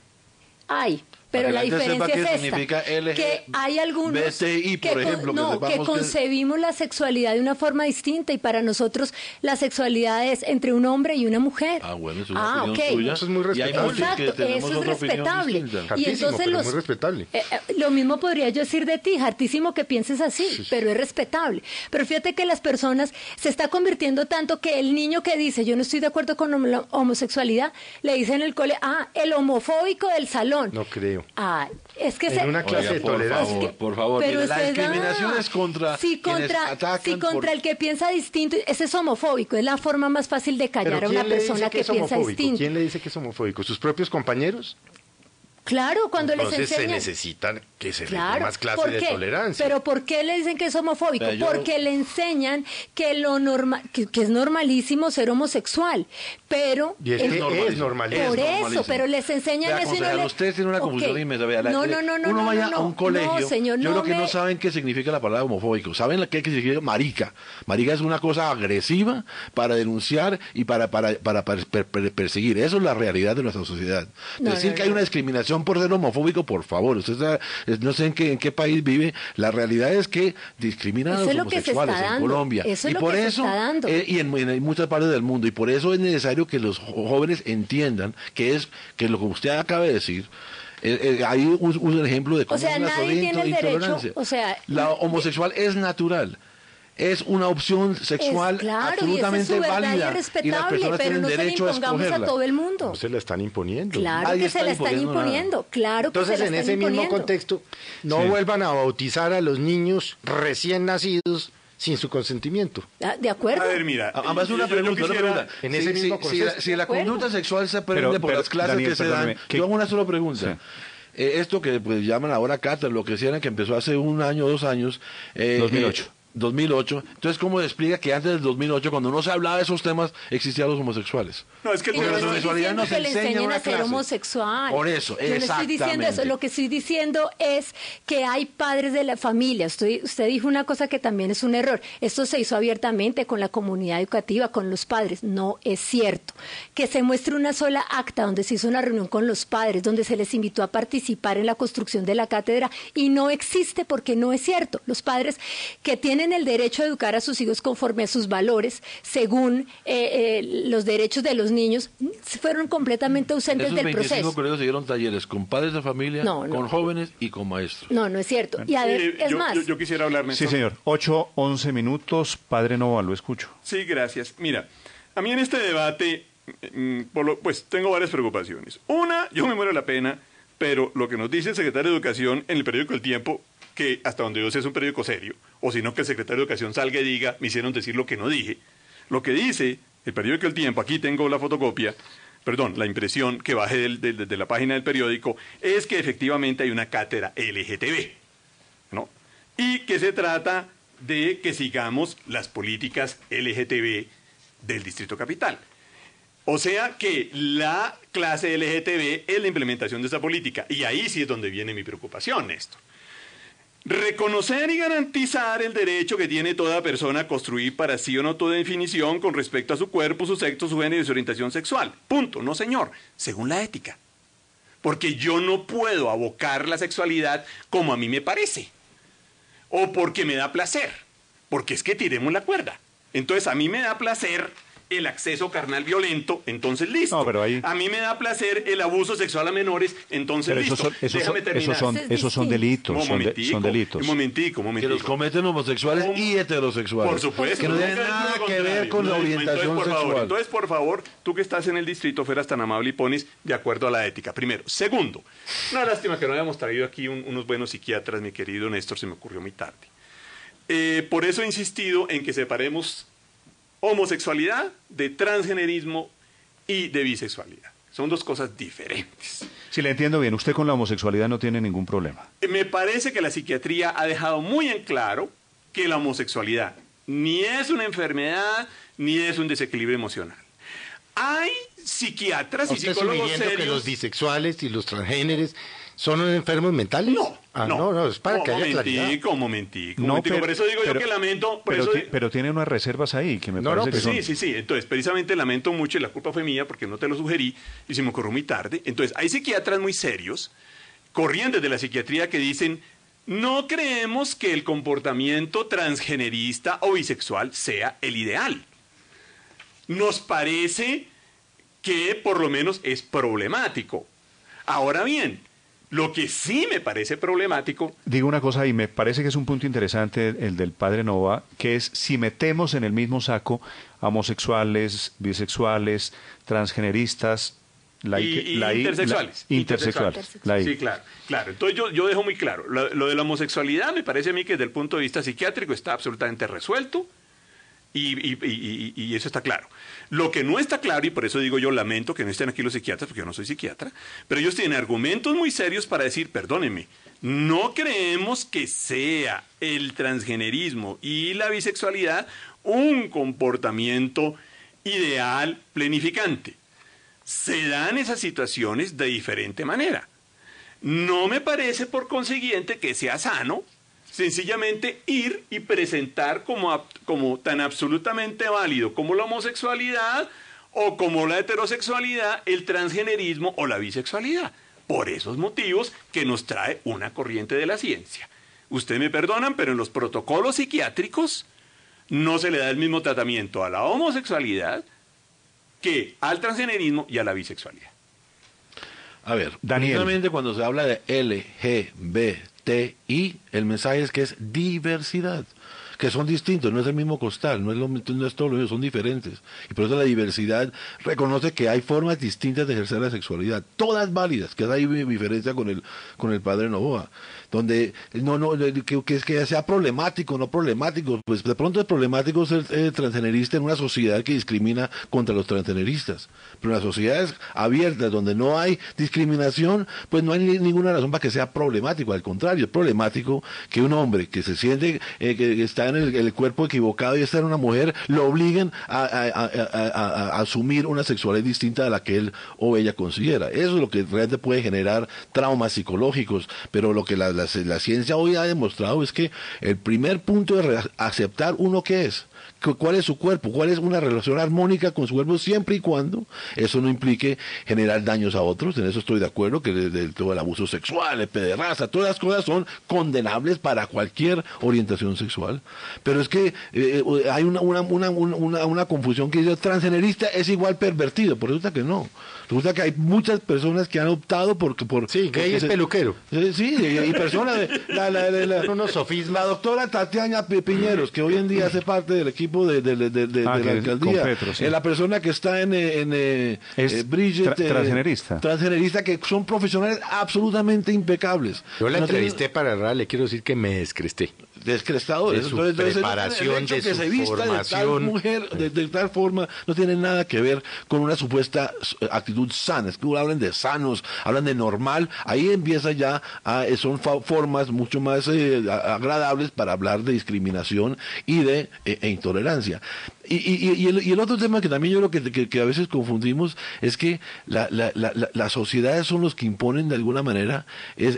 [SPEAKER 4] hay. Pero
[SPEAKER 6] Para
[SPEAKER 4] la
[SPEAKER 6] que la gente
[SPEAKER 4] diferencia
[SPEAKER 6] sepa
[SPEAKER 4] es
[SPEAKER 6] qué
[SPEAKER 4] esta,
[SPEAKER 6] significa
[SPEAKER 4] que hay algunos
[SPEAKER 6] BTI, por
[SPEAKER 4] que,
[SPEAKER 6] ejemplo, que
[SPEAKER 4] no,
[SPEAKER 6] sepamos
[SPEAKER 4] que
[SPEAKER 6] que-
[SPEAKER 4] concebimos la sexualidad de una forma distinta y para nosotros la sexualidad es entre un hombre y una mujer.
[SPEAKER 6] Ah, bueno, es una opinión
[SPEAKER 4] ok.
[SPEAKER 6] suya.
[SPEAKER 3] Eso es muy
[SPEAKER 6] Y hay
[SPEAKER 3] respetable.
[SPEAKER 6] muchos que
[SPEAKER 4] Exacto,
[SPEAKER 6] tenemos
[SPEAKER 4] eso es
[SPEAKER 6] otra opinión
[SPEAKER 4] respetable.
[SPEAKER 6] distinta.
[SPEAKER 3] Hartísimo,
[SPEAKER 4] Y entonces
[SPEAKER 3] pero muy respetable.
[SPEAKER 4] lo mismo podría yo decir de ti, hartísimo que pienses así, pero es respetable. Pero fíjate que las personas se está convirtiendo tanto que el niño que dice yo no estoy de acuerdo con la homosexualidad, le dice en el cole, el homofóbico del salón.
[SPEAKER 3] No creo.
[SPEAKER 4] Es que
[SPEAKER 3] En una clase
[SPEAKER 6] Oiga,
[SPEAKER 3] de
[SPEAKER 6] por
[SPEAKER 3] tolerancia.
[SPEAKER 6] favor, por favor.
[SPEAKER 4] Pero
[SPEAKER 6] Mire, la
[SPEAKER 4] usted
[SPEAKER 6] discriminación
[SPEAKER 4] da.
[SPEAKER 6] es contra
[SPEAKER 4] si
[SPEAKER 6] quienes
[SPEAKER 4] contra,
[SPEAKER 6] atacan
[SPEAKER 4] si contra
[SPEAKER 6] por-
[SPEAKER 4] el que piensa distinto, ese es homofóbico, es la forma más fácil de callar
[SPEAKER 3] ¿Pero
[SPEAKER 4] a una
[SPEAKER 3] quién le dice
[SPEAKER 4] persona que
[SPEAKER 3] es
[SPEAKER 4] piensa
[SPEAKER 3] homofóbico?
[SPEAKER 4] distinto.
[SPEAKER 3] ¿Quién le dice que es homofóbico? ¿Sus propios compañeros?
[SPEAKER 4] Claro, cuando les
[SPEAKER 3] Entonces se
[SPEAKER 4] enseñan.
[SPEAKER 3] necesitan que se le dé
[SPEAKER 4] Claro,
[SPEAKER 3] más clase
[SPEAKER 4] ¿por
[SPEAKER 3] de
[SPEAKER 4] qué?
[SPEAKER 3] tolerancia.
[SPEAKER 4] Pero ¿por qué le dicen que es homofóbico?
[SPEAKER 6] Vea, yo-
[SPEAKER 4] Porque le enseñan que lo normal, que es normalísimo ser homosexual, pero
[SPEAKER 3] Y es que
[SPEAKER 6] normalísimo.
[SPEAKER 3] es normalísimo.
[SPEAKER 4] por
[SPEAKER 6] Es
[SPEAKER 4] eso,
[SPEAKER 6] normalísimo.
[SPEAKER 4] pero les enseñan
[SPEAKER 6] Vea,
[SPEAKER 4] eso y no
[SPEAKER 6] concejal,
[SPEAKER 4] le...
[SPEAKER 6] usted tiene una confusión
[SPEAKER 4] Ok.
[SPEAKER 6] inmensa. Vea,
[SPEAKER 4] no,
[SPEAKER 6] uno vaya a un colegio.
[SPEAKER 4] No, señor,
[SPEAKER 6] yo
[SPEAKER 4] no
[SPEAKER 6] creo que
[SPEAKER 4] me-
[SPEAKER 6] no saben qué significa la palabra homofóbico. Saben qué significa marica. Marica es una cosa agresiva para denunciar y para perseguir. Eso es la realidad de nuestra sociedad.
[SPEAKER 4] No,
[SPEAKER 6] Decir
[SPEAKER 4] no,
[SPEAKER 6] que hay
[SPEAKER 4] no.
[SPEAKER 6] una discriminación por ser homofóbico, por favor. Usted no sé en qué país vive. La realidad es que discriminan a
[SPEAKER 4] Eso
[SPEAKER 6] los
[SPEAKER 4] es lo que se está
[SPEAKER 6] homosexuales en
[SPEAKER 4] dando.
[SPEAKER 6] Colombia.
[SPEAKER 4] Eso es
[SPEAKER 6] y
[SPEAKER 4] lo
[SPEAKER 6] por
[SPEAKER 4] que se
[SPEAKER 6] eso,
[SPEAKER 4] está dando.
[SPEAKER 6] y en muchas partes del mundo. Y por eso es necesario que los jóvenes entiendan que lo que usted acaba de decir. Hay un ejemplo de cómo
[SPEAKER 4] O sea,
[SPEAKER 6] es una
[SPEAKER 4] nadie
[SPEAKER 6] sola
[SPEAKER 4] tiene el derecho,
[SPEAKER 6] intolerancia.
[SPEAKER 4] o sea,
[SPEAKER 6] la homosexual es natural. Es una opción sexual
[SPEAKER 4] claro,
[SPEAKER 6] absolutamente
[SPEAKER 4] y esa es su verdad
[SPEAKER 6] válida.
[SPEAKER 4] y es
[SPEAKER 6] Y las
[SPEAKER 4] respetable,
[SPEAKER 6] personas
[SPEAKER 4] pero
[SPEAKER 6] tienen
[SPEAKER 4] no se le
[SPEAKER 6] derecho a
[SPEAKER 4] impongamos a
[SPEAKER 6] escogerla.
[SPEAKER 4] todo el mundo.
[SPEAKER 3] No se la están imponiendo.
[SPEAKER 4] Claro
[SPEAKER 6] Nadie
[SPEAKER 4] que
[SPEAKER 6] está
[SPEAKER 4] se la están
[SPEAKER 6] imponiendo nada.
[SPEAKER 4] imponiendo, claro que
[SPEAKER 3] Entonces,
[SPEAKER 4] se la
[SPEAKER 3] en
[SPEAKER 4] están
[SPEAKER 3] ese mismo
[SPEAKER 4] imponiendo.
[SPEAKER 3] contexto, no
[SPEAKER 2] Sí.
[SPEAKER 3] vuelvan a bautizar a los niños recién nacidos sin su consentimiento.
[SPEAKER 4] De acuerdo.
[SPEAKER 5] A ver, mira.
[SPEAKER 6] Además, una
[SPEAKER 5] yo
[SPEAKER 6] pregunta,
[SPEAKER 5] quisiera-
[SPEAKER 6] una pregunta.
[SPEAKER 3] En ese mismo contexto.
[SPEAKER 6] Si la
[SPEAKER 4] acuerdo.
[SPEAKER 6] conducta sexual se aprende por
[SPEAKER 2] Pero,
[SPEAKER 6] las clases
[SPEAKER 2] Daniel,
[SPEAKER 6] que se dan,
[SPEAKER 2] perdóneme, ¿qué-
[SPEAKER 6] yo hago una sola pregunta.
[SPEAKER 2] Sí.
[SPEAKER 6] Esto que pues llaman ahora cátedra, lo que decían que empezó hace un año, 2 años.
[SPEAKER 2] 2008.
[SPEAKER 6] 2008. Entonces, ¿cómo explica que antes del 2008, cuando no se hablaba de esos temas, existían los homosexuales?
[SPEAKER 5] No, es que el
[SPEAKER 4] Y yo
[SPEAKER 5] problema
[SPEAKER 4] no
[SPEAKER 5] no
[SPEAKER 4] estoy
[SPEAKER 6] sexualidad
[SPEAKER 4] diciendo
[SPEAKER 6] no se
[SPEAKER 4] que le
[SPEAKER 6] enseña en
[SPEAKER 4] enseñen
[SPEAKER 6] una
[SPEAKER 4] a ser
[SPEAKER 6] clase.
[SPEAKER 4] homosexual.
[SPEAKER 6] Por eso,
[SPEAKER 4] Yo no estoy diciendo eso.
[SPEAKER 6] exactamente.
[SPEAKER 4] Lo que estoy diciendo es que hay padres de la familia. Usted dijo una cosa que también es un error. Esto se hizo abiertamente con la comunidad educativa, con los padres. No es cierto. Que se muestre una sola acta donde se hizo una reunión con los padres, donde se les invitó a participar en la construcción de la cátedra, y no existe porque no es cierto. Los padres que tienen el derecho a educar a sus hijos conforme a sus valores, según los derechos de los niños, fueron completamente ausentes
[SPEAKER 6] Esos
[SPEAKER 4] del
[SPEAKER 6] 25
[SPEAKER 4] proceso.
[SPEAKER 6] colegios se dieron talleres con padres de familia,
[SPEAKER 4] No, no.
[SPEAKER 6] con jóvenes y con maestros.
[SPEAKER 4] No, no es cierto. Y es más,
[SPEAKER 5] yo quisiera hablar,
[SPEAKER 2] Sí,
[SPEAKER 5] Néstor.
[SPEAKER 2] señor. 8:11 minutos. Padre Nova, lo escucho.
[SPEAKER 5] Sí, gracias. Mira, a mí en este debate, pues tengo varias preocupaciones. Una, yo me muero de la pena, pero lo que nos dice el secretario de Educación en el periódico El Tiempo, que hasta donde yo sé es un periódico serio, o si no que el secretario de Educación salga y diga, me hicieron decir lo que no dije. Lo que dice el periódico El Tiempo, aquí tengo la fotocopia, perdón, la impresión que bajé de la página del periódico, es que efectivamente hay una cátedra LGTB, ¿no? Y que se trata de que sigamos las políticas LGTB del Distrito Capital. O sea que la clase LGTB es la implementación de esa política. Y ahí sí es donde viene mi preocupación, Néstor. Reconocer y garantizar el derecho que tiene toda persona a construir para sí una autodefinición con respecto a su cuerpo, su sexo, su género y su orientación sexual. Punto. No, señor. Según la ética. Porque yo no puedo abocar la sexualidad como a mí me parece. O porque me da placer. Porque es que tiremos la cuerda. Entonces a mí me da placer el acceso carnal violento, entonces listo.
[SPEAKER 2] No, pero ahí-
[SPEAKER 5] A mí me da placer el abuso sexual a menores, entonces
[SPEAKER 2] Pero
[SPEAKER 5] listo. Déjame terminar.
[SPEAKER 2] esos son delitos.
[SPEAKER 5] Un
[SPEAKER 2] Son
[SPEAKER 5] momentico,
[SPEAKER 2] delitos.
[SPEAKER 5] Un momentico.
[SPEAKER 6] Que los cometen homosexuales y heterosexuales.
[SPEAKER 5] Por supuesto.
[SPEAKER 6] Que no tienen
[SPEAKER 5] nunca
[SPEAKER 6] nada
[SPEAKER 5] digo lo
[SPEAKER 6] que ver
[SPEAKER 5] contrario.
[SPEAKER 6] con la orientación sexual.
[SPEAKER 5] Entonces, por favor, tú que estás en el distrito, fueras tan amable y pones de acuerdo a la ética. Primero. Segundo, una lástima que no hayamos traído aquí unos buenos psiquiatras, mi querido Néstor, se me ocurrió muy tarde. Por eso he insistido en que separemos homosexualidad de transgenerismo y de bisexualidad. Son dos cosas diferentes.
[SPEAKER 2] Si le entiendo bien, usted con la homosexualidad no tiene ningún problema.
[SPEAKER 5] Me parece que la psiquiatría ha dejado muy en claro que la homosexualidad ni es una enfermedad ni es un desequilibrio emocional. Hay psiquiatras y
[SPEAKER 3] ¿Usted
[SPEAKER 5] psicólogos
[SPEAKER 3] sugiriendo que los
[SPEAKER 5] serios.
[SPEAKER 3] bisexuales y los transgéneros son enfermos mentales? No, es para que haya claridad.
[SPEAKER 5] Un momentico.
[SPEAKER 2] No, pero-
[SPEAKER 5] por eso digo
[SPEAKER 2] pero-
[SPEAKER 5] yo que lamento.
[SPEAKER 2] Pero tiene unas reservas ahí que me
[SPEAKER 3] No,
[SPEAKER 2] parece
[SPEAKER 3] no,
[SPEAKER 2] que
[SPEAKER 3] pues
[SPEAKER 2] son...
[SPEAKER 5] Sí. Entonces, precisamente lamento mucho y la culpa fue mía porque no te lo sugerí y se me ocurrió muy tarde. Entonces, hay psiquiatras muy serios, corrientes de la psiquiatría, que dicen, no creemos que el comportamiento transgenerista o bisexual sea el ideal. Nos parece que por lo menos es problemático. Ahora bien, lo que sí me parece problemático.
[SPEAKER 2] Digo una cosa y me parece que es un punto interesante el del padre Nova, que es si metemos en el mismo saco a homosexuales, bisexuales, transgeneristas, intersexuales. La I.
[SPEAKER 5] Sí, claro. Entonces yo dejo muy claro, lo de la homosexualidad me parece a mí que desde el punto de vista psiquiátrico está absolutamente resuelto y eso está claro. Lo que no está claro, y por eso digo yo lamento que no estén aquí los psiquiatras, porque yo no soy psiquiatra, pero ellos tienen argumentos muy serios para decir, perdónenme, no creemos que sea el transgenerismo y la bisexualidad un comportamiento ideal planificante. Se dan esas situaciones de diferente manera. No me parece por consiguiente que sea sano sencillamente ir y presentar como tan absolutamente válido como la homosexualidad o como la heterosexualidad, el transgenerismo o la bisexualidad. Por esos motivos que nos trae una corriente de la ciencia. Ustedes me perdonan, pero en los protocolos psiquiátricos no se le da el mismo tratamiento a la homosexualidad que al transgenerismo y a la bisexualidad.
[SPEAKER 6] A ver,
[SPEAKER 2] Daniel.
[SPEAKER 6] precisamente cuando se habla de LGBTI, el mensaje es que es diversidad, que son distintos, no es el mismo costal, no es todo lo mismo, son diferentes. Y por eso la diversidad reconoce que hay formas distintas de ejercer la sexualidad, todas válidas, que es ahí mi diferencia con el padre Novoa, donde que sea problemático, no problemático, pues de pronto es problemático ser transgenerista en una sociedad que discrimina contra los transgeneristas, pero en las sociedades abiertas donde no hay discriminación, pues no hay ninguna razón para que sea problemático, al contrario, es problemático que un hombre que se siente que está en el cuerpo equivocado y esta era una mujer, lo obliguen a asumir una sexualidad distinta a la que él o ella considera. Eso es lo que realmente puede generar traumas psicológicos, pero lo que la ciencia hoy ha demostrado es que el primer punto es aceptar uno que es. ¿Cuál es su cuerpo? ¿Cuál es una relación armónica con su cuerpo siempre y cuando eso no implique generar daños a otros? En eso estoy de acuerdo, que todo el abuso sexual, el pederastia, todas las cosas son condenables para cualquier orientación sexual. Pero es que hay una confusión que dice transgenerista es igual pervertido, pero resulta que no. Resulta que hay muchas personas que han optado por
[SPEAKER 3] sí, gay es peluquero.
[SPEAKER 6] Sí, y personas
[SPEAKER 3] unos sofismas.
[SPEAKER 6] La doctora Tatiana Piñeros, que hoy en día hace parte del equipo de la alcaldía,
[SPEAKER 2] Petro, sí.
[SPEAKER 6] la persona que está en Bridget, transgenerista, que son profesionales absolutamente impecables.
[SPEAKER 3] Yo la entrevisté para RAL, le quiero decir que me descresté.
[SPEAKER 6] Descrestadores.
[SPEAKER 3] De su preparación, de su formación.
[SPEAKER 6] De tal forma, no tiene nada que ver con una supuesta actitud sana. Es que hablan de sanos, hablan de normal, ahí empieza ya, son formas mucho más agradables para hablar de discriminación y de intolerancia. Y el otro tema que también yo creo que a veces confundimos es que las sociedades son los que imponen de alguna manera es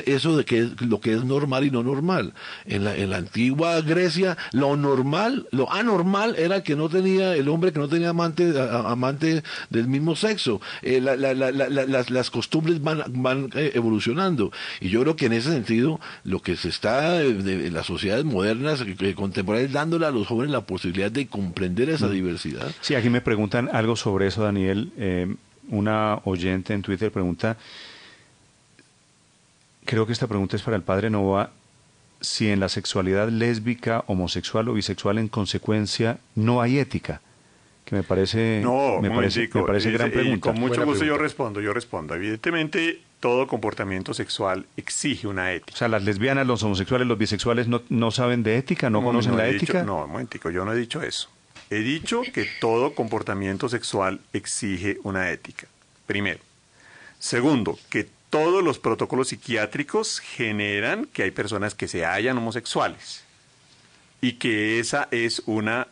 [SPEAKER 6] eso de que lo que es normal y no normal. En la antigua Grecia, lo anormal era que no tenía el hombre que no tenía amante del mismo sexo. Las costumbres van evolucionando. Y yo creo que en ese sentido, lo que se está en las sociedades modernas, contemporáneas, dándole a los jóvenes la posibilidad de comprender esa diversidad.
[SPEAKER 2] Sí, aquí me preguntan algo sobre eso, Daniel. Una oyente en Twitter pregunta, creo que esta pregunta es para el padre Nova, si en la sexualidad lésbica, homosexual o bisexual en consecuencia no hay ética. Que me parece gran pregunta.
[SPEAKER 5] Con mucho gusto yo respondo. Evidentemente, todo comportamiento sexual exige una ética.
[SPEAKER 2] O sea, las lesbianas, los homosexuales, los bisexuales no saben de ética, no conocen la ética.
[SPEAKER 5] No, un momentico, yo no he dicho eso. He dicho que todo comportamiento sexual exige una ética. Primero. Segundo, que todos los protocolos psiquiátricos generan que hay personas que se hallan homosexuales. Y que esa es una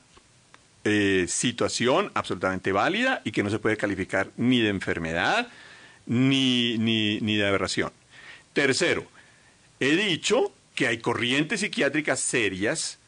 [SPEAKER 5] situación absolutamente válida y que no se puede calificar ni de enfermedad ni de aberración. Tercero, he dicho que hay corrientes psiquiátricas serias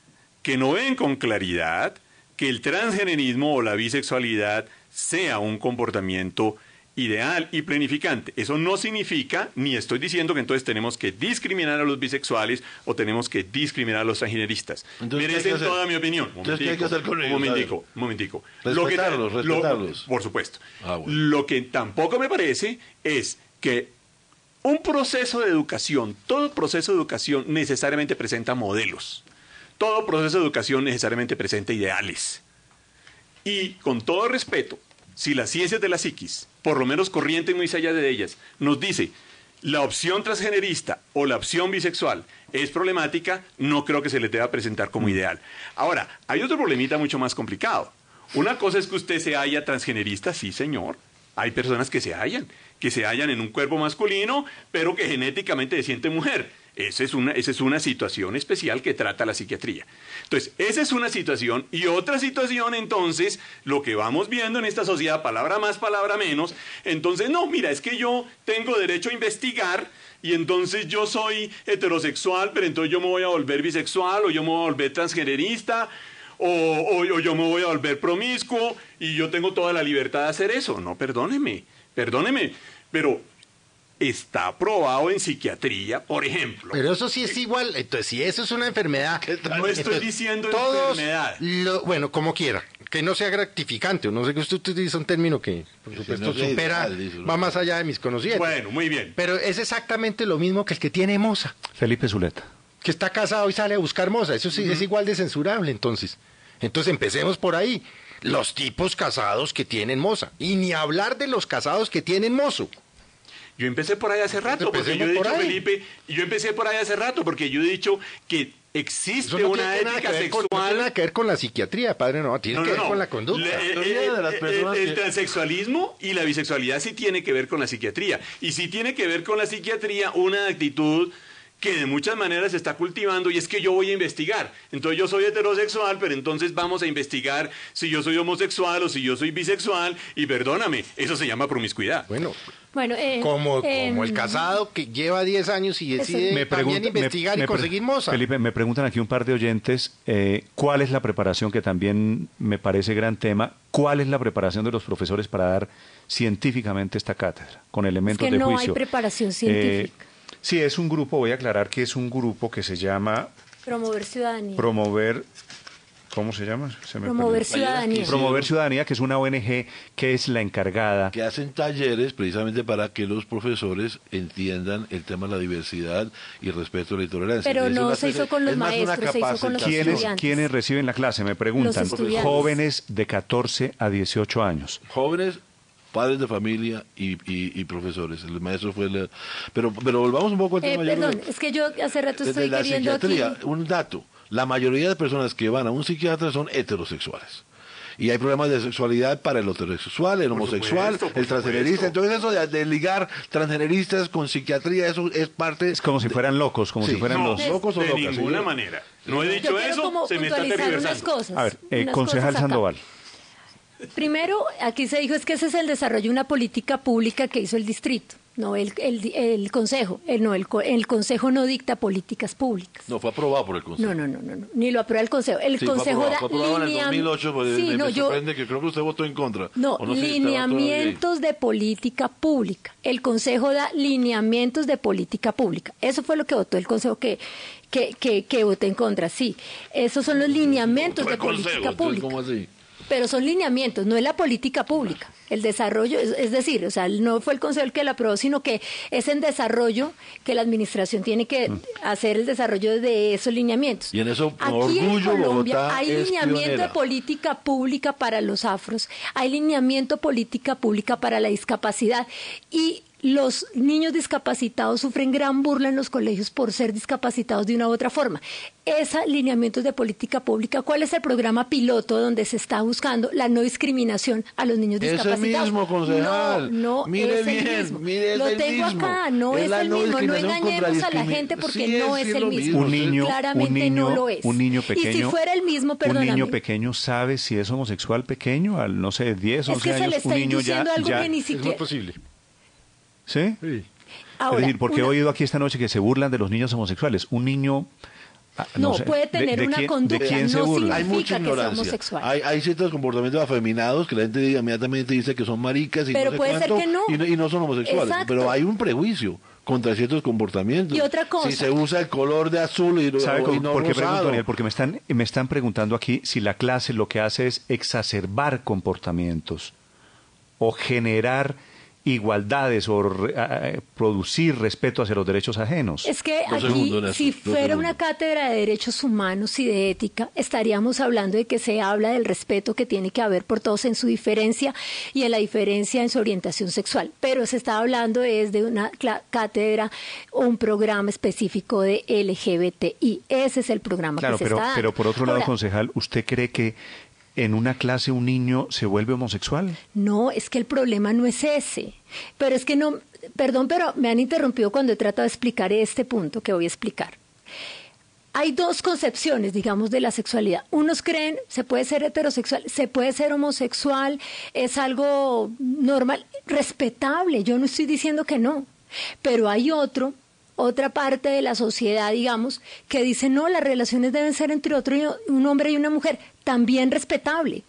[SPEAKER 5] que no ven con claridad que el transgenerismo o la bisexualidad sea un comportamiento ideal y planificante. Eso no significa, ni estoy diciendo que entonces tenemos que discriminar a los bisexuales o tenemos que discriminar a los transgeneristas. Merecen toda mi opinión.
[SPEAKER 6] Entonces, ¿qué hay que hacer con ellos?
[SPEAKER 5] Un momentico.
[SPEAKER 6] Respetarlos.
[SPEAKER 5] Por supuesto.
[SPEAKER 6] Bueno.
[SPEAKER 5] Lo que tampoco me parece es que un proceso de educación, todo proceso de educación necesariamente presenta modelos. Todo proceso de educación necesariamente presenta ideales. Y con todo respeto, si las ciencias de la psiquis, por lo menos corriente muy allá de ellas, nos dice la opción transgenerista o la opción bisexual es problemática, no creo que se les deba presentar como ideal. Ahora, hay otro problemita mucho más complicado. Una cosa es que usted se halla transgenerista, sí señor. Hay personas que se hallan en un cuerpo masculino, pero que genéticamente se siente mujer. Esa es una situación especial que trata la psiquiatría. Entonces, esa es una situación. Y otra situación, entonces, lo que vamos viendo en esta sociedad, palabra más, palabra menos, entonces, no, mira, es que yo tengo derecho a investigar y entonces yo soy heterosexual, pero entonces yo me voy a volver bisexual o yo me voy a volver transgenerista o yo me voy a volver promiscuo y yo tengo toda la libertad de hacer eso. No, perdóneme, pero está aprobado en psiquiatría, por ejemplo.
[SPEAKER 3] Pero eso sí es igual, entonces si eso es una enfermedad...
[SPEAKER 5] No estoy diciendo enfermedad.
[SPEAKER 3] Bueno, como quiera, que no sea gratificante, o no sé que usted utiliza un término que, por supuesto, va más allá de mis conocimientos.
[SPEAKER 5] Bueno, muy bien.
[SPEAKER 3] Pero es exactamente lo mismo que el que tiene moza.
[SPEAKER 2] Felipe Zuleta.
[SPEAKER 3] Que está casado y sale a buscar moza, eso sí es igual de censurable, entonces. Entonces empecemos por ahí. Los tipos casados que tienen moza. Y ni hablar de los casados que tienen mozo.
[SPEAKER 5] Yo empecé por ahí hace rato, porque yo he dicho, Felipe, yo he dicho que existe una ética sexual.
[SPEAKER 3] No tiene nada que ver con la psiquiatría, padre, no, tiene que ver con la conducta.
[SPEAKER 5] El transexualismo y la bisexualidad sí tiene que ver con la psiquiatría. Y sí tiene que ver con la psiquiatría una actitud que de muchas maneras se está cultivando, y es que yo voy a investigar. Entonces yo soy heterosexual, pero entonces vamos a investigar si yo soy homosexual o si yo soy bisexual, y perdóname, eso se llama promiscuidad.
[SPEAKER 3] Bueno,
[SPEAKER 4] Bueno,
[SPEAKER 3] como el casado que lleva 10 años y decide también investigar y conseguir moza.
[SPEAKER 2] Felipe, me preguntan aquí un par de oyentes, ¿cuál es la preparación, que también me parece gran tema, cuál es la preparación de los profesores para dar científicamente esta cátedra, con elementos
[SPEAKER 4] es que
[SPEAKER 2] de
[SPEAKER 4] no
[SPEAKER 2] juicio?
[SPEAKER 4] hay preparación científica.
[SPEAKER 2] Sí, es un grupo, voy a aclarar que es un grupo que se llama
[SPEAKER 4] Promover ciudadanía.
[SPEAKER 2] ¿Cómo se llama?
[SPEAKER 4] Promover ciudadanía.
[SPEAKER 2] Promover Ciudadanía, que es una ONG que es la encargada.
[SPEAKER 6] Que hacen talleres precisamente para que los profesores entiendan el tema de la diversidad y el respeto a la intolerancia.
[SPEAKER 4] Pero no se hizo con los maestros, se hizo con los estudiantes.
[SPEAKER 2] ¿Quiénes reciben la clase? Me preguntan. Jóvenes de 14 a 18 años.
[SPEAKER 6] Jóvenes, padres de familia y profesores. El maestro fue el... Pero volvamos un poco al tema.
[SPEAKER 4] Perdón, es que yo hace rato estoy queriendo
[SPEAKER 6] psiquiatría,
[SPEAKER 4] aquí...
[SPEAKER 6] un dato. La mayoría de personas que van a un psiquiatra son heterosexuales. Y hay problemas de sexualidad para el heterosexual, el homosexual, el transgenerista. Entonces eso de ligar transgeneristas con psiquiatría, eso es parte...
[SPEAKER 2] Es como si fueran locos, como si fueran los...
[SPEAKER 6] locos o
[SPEAKER 5] de
[SPEAKER 6] locas.
[SPEAKER 5] ninguna manera. No he dicho eso, se me está tergiversando.
[SPEAKER 2] A ver, concejal Sandoval.
[SPEAKER 4] Primero, aquí se dijo es que ese es el desarrollo de una política pública que hizo el distrito, no el consejo. El consejo no dicta políticas públicas.
[SPEAKER 6] No, fue aprobado por el consejo.
[SPEAKER 4] No, ni lo aprueba el consejo. El consejo
[SPEAKER 6] fue aprobado en el 2008, pues
[SPEAKER 4] sí,
[SPEAKER 6] me sorprende que creo que usted votó en contra.
[SPEAKER 4] No, lineamientos de política pública. El consejo da lineamientos de política pública. Eso fue lo que votó el consejo que voté en contra, sí. Esos son los lineamientos de política pública.
[SPEAKER 6] ¿Cómo así?
[SPEAKER 4] Pero son lineamientos, no es la política pública. El desarrollo, es decir, o sea, no fue el Consejo el que la aprobó, sino que es en desarrollo que la administración tiene que hacer el desarrollo de esos lineamientos.
[SPEAKER 6] Y en eso, con
[SPEAKER 4] aquí
[SPEAKER 6] orgullo,
[SPEAKER 4] en Colombia
[SPEAKER 6] Bogotá
[SPEAKER 4] hay
[SPEAKER 6] es
[SPEAKER 4] lineamiento
[SPEAKER 6] pionera.
[SPEAKER 4] de política pública para los afros, hay lineamiento política pública para la discapacidad, y los niños discapacitados sufren gran burla en los colegios por ser discapacitados de una u otra forma. Esos lineamientos de política pública, ¿cuál es el programa piloto donde se está buscando la no discriminación a los niños discapacitados?
[SPEAKER 6] Ese mismo, concejal.
[SPEAKER 4] No,
[SPEAKER 6] mire
[SPEAKER 4] es
[SPEAKER 6] bien,
[SPEAKER 4] el mismo.
[SPEAKER 6] mire, es
[SPEAKER 4] Lo
[SPEAKER 6] el
[SPEAKER 4] tengo
[SPEAKER 6] mismo.
[SPEAKER 4] acá, no
[SPEAKER 6] Es
[SPEAKER 4] es
[SPEAKER 6] la
[SPEAKER 4] el
[SPEAKER 6] no
[SPEAKER 4] mismo. No
[SPEAKER 6] discriminación contra
[SPEAKER 4] engañemos a la gente porque
[SPEAKER 6] sí,
[SPEAKER 4] no es
[SPEAKER 6] sí,
[SPEAKER 4] el
[SPEAKER 6] lo
[SPEAKER 4] mismo.
[SPEAKER 6] mismo.
[SPEAKER 4] Claramente no lo es.
[SPEAKER 2] Un niño pequeño.
[SPEAKER 4] Y si fuera el mismo, perdóname.
[SPEAKER 2] Un niño pequeño sabe si es homosexual pequeño, al no sé, 10, 11
[SPEAKER 4] es que
[SPEAKER 2] años,
[SPEAKER 4] se le está
[SPEAKER 2] un niño
[SPEAKER 4] induciendo algo que ni
[SPEAKER 3] Es muy
[SPEAKER 4] siquiera...
[SPEAKER 3] posible.
[SPEAKER 2] ¿Sí?
[SPEAKER 3] Sí.
[SPEAKER 4] Ahora,
[SPEAKER 2] es decir, porque he oído aquí esta noche que se burlan de los niños homosexuales. Un niño...
[SPEAKER 4] No,
[SPEAKER 2] sé,
[SPEAKER 4] puede tener una conducta,
[SPEAKER 2] ¿de quién se
[SPEAKER 4] no
[SPEAKER 2] burla?
[SPEAKER 6] Hay mucha
[SPEAKER 4] significa que sea
[SPEAKER 6] ignorancia.
[SPEAKER 4] homosexual.
[SPEAKER 6] Hay ciertos comportamientos afeminados que la gente inmediatamente dice que son maricas y
[SPEAKER 4] Pero
[SPEAKER 6] no sé
[SPEAKER 4] puede ser
[SPEAKER 6] cuánto,
[SPEAKER 4] que no.
[SPEAKER 6] y no son homosexuales.
[SPEAKER 4] Exacto.
[SPEAKER 6] Pero hay un prejuicio contra ciertos comportamientos.
[SPEAKER 4] Y otra cosa.
[SPEAKER 6] Si se usa el color de azul y,
[SPEAKER 2] ¿Sabe
[SPEAKER 6] y no
[SPEAKER 2] por qué
[SPEAKER 6] rosado.
[SPEAKER 2] pregunto, Daniel? Porque me están preguntando aquí si la clase lo que hace es exacerbar comportamientos o generar igualdades o producir respeto hacia los derechos ajenos.
[SPEAKER 4] Es que
[SPEAKER 6] Dos
[SPEAKER 4] aquí,
[SPEAKER 6] segundos, Néstor,
[SPEAKER 4] si
[SPEAKER 6] dos
[SPEAKER 4] fuera
[SPEAKER 6] segundos.
[SPEAKER 4] una cátedra de derechos humanos y de ética, estaríamos hablando de que se habla del respeto que tiene que haber por todos en su diferencia y en la diferencia en su orientación sexual. Pero se está hablando es de una cátedra o un programa específico de LGBTI. Ese es el programa
[SPEAKER 2] Claro,
[SPEAKER 4] que se está dando.
[SPEAKER 2] pero por otro lado,
[SPEAKER 4] Ahora,
[SPEAKER 2] concejal, ¿usted cree que en una clase un niño se vuelve homosexual?
[SPEAKER 4] no, es que el problema no es ese. Pero es que no, perdón, pero me han interrumpido cuando he tratado de explicar este punto que voy a explicar. Hay dos concepciones, digamos, de la sexualidad. Unos creen, se puede ser heterosexual, se puede ser homosexual, es algo normal, respetable, yo no estoy diciendo que no. Pero hay otra parte de la sociedad, digamos, que dice, no, las relaciones deben ser entre un hombre y una mujer, también respetable.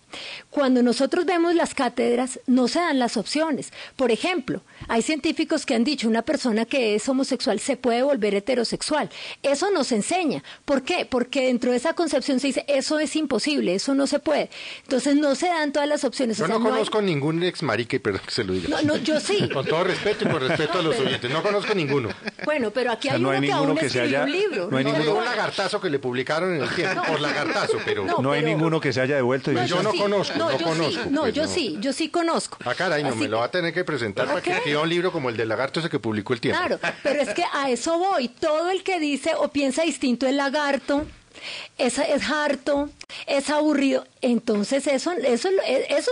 [SPEAKER 4] Cuando nosotros vemos las cátedras, no se dan las opciones. Por ejemplo, hay científicos que han dicho, una persona que es homosexual se puede volver heterosexual. Eso nos enseña. ¿Por qué? Porque dentro de esa concepción se dice, eso es imposible, eso no se puede. Entonces no se dan todas las opciones.
[SPEAKER 3] Yo
[SPEAKER 4] O sea,
[SPEAKER 3] no conozco ningún ex marica, y perdón que se lo diga.
[SPEAKER 4] No, yo sí.
[SPEAKER 3] Con todo respeto y con respeto a los oyentes, no conozco ninguno.
[SPEAKER 4] Bueno, pero aquí
[SPEAKER 2] O sea,
[SPEAKER 4] hay
[SPEAKER 2] no
[SPEAKER 4] uno
[SPEAKER 2] hay
[SPEAKER 4] que aún
[SPEAKER 2] ninguno que se
[SPEAKER 4] escribió
[SPEAKER 2] haya-
[SPEAKER 4] un libro.
[SPEAKER 2] no hay
[SPEAKER 3] No,
[SPEAKER 2] ninguno-
[SPEAKER 3] un lagartazo que le publicaron en el tiempo, por lagartazo, pero...
[SPEAKER 2] No hay
[SPEAKER 4] pero-
[SPEAKER 2] ninguno que se haya devuelto y
[SPEAKER 3] No,
[SPEAKER 2] dice,
[SPEAKER 3] yo no conozco, no
[SPEAKER 4] yo
[SPEAKER 3] conozco,
[SPEAKER 4] Sí, no,
[SPEAKER 3] pues,
[SPEAKER 4] yo
[SPEAKER 3] no.
[SPEAKER 4] sí, yo sí conozco.
[SPEAKER 3] Ah, caray, no,
[SPEAKER 4] Así
[SPEAKER 3] me lo va a tener que presentar para que
[SPEAKER 4] ¿Qué?
[SPEAKER 3] escriba un libro como el del lagarto ese que publicó el tiempo.
[SPEAKER 4] Claro, pero es que a eso voy. Todo el que dice o piensa distinto es lagarto, es harto, es aburrido. Entonces eso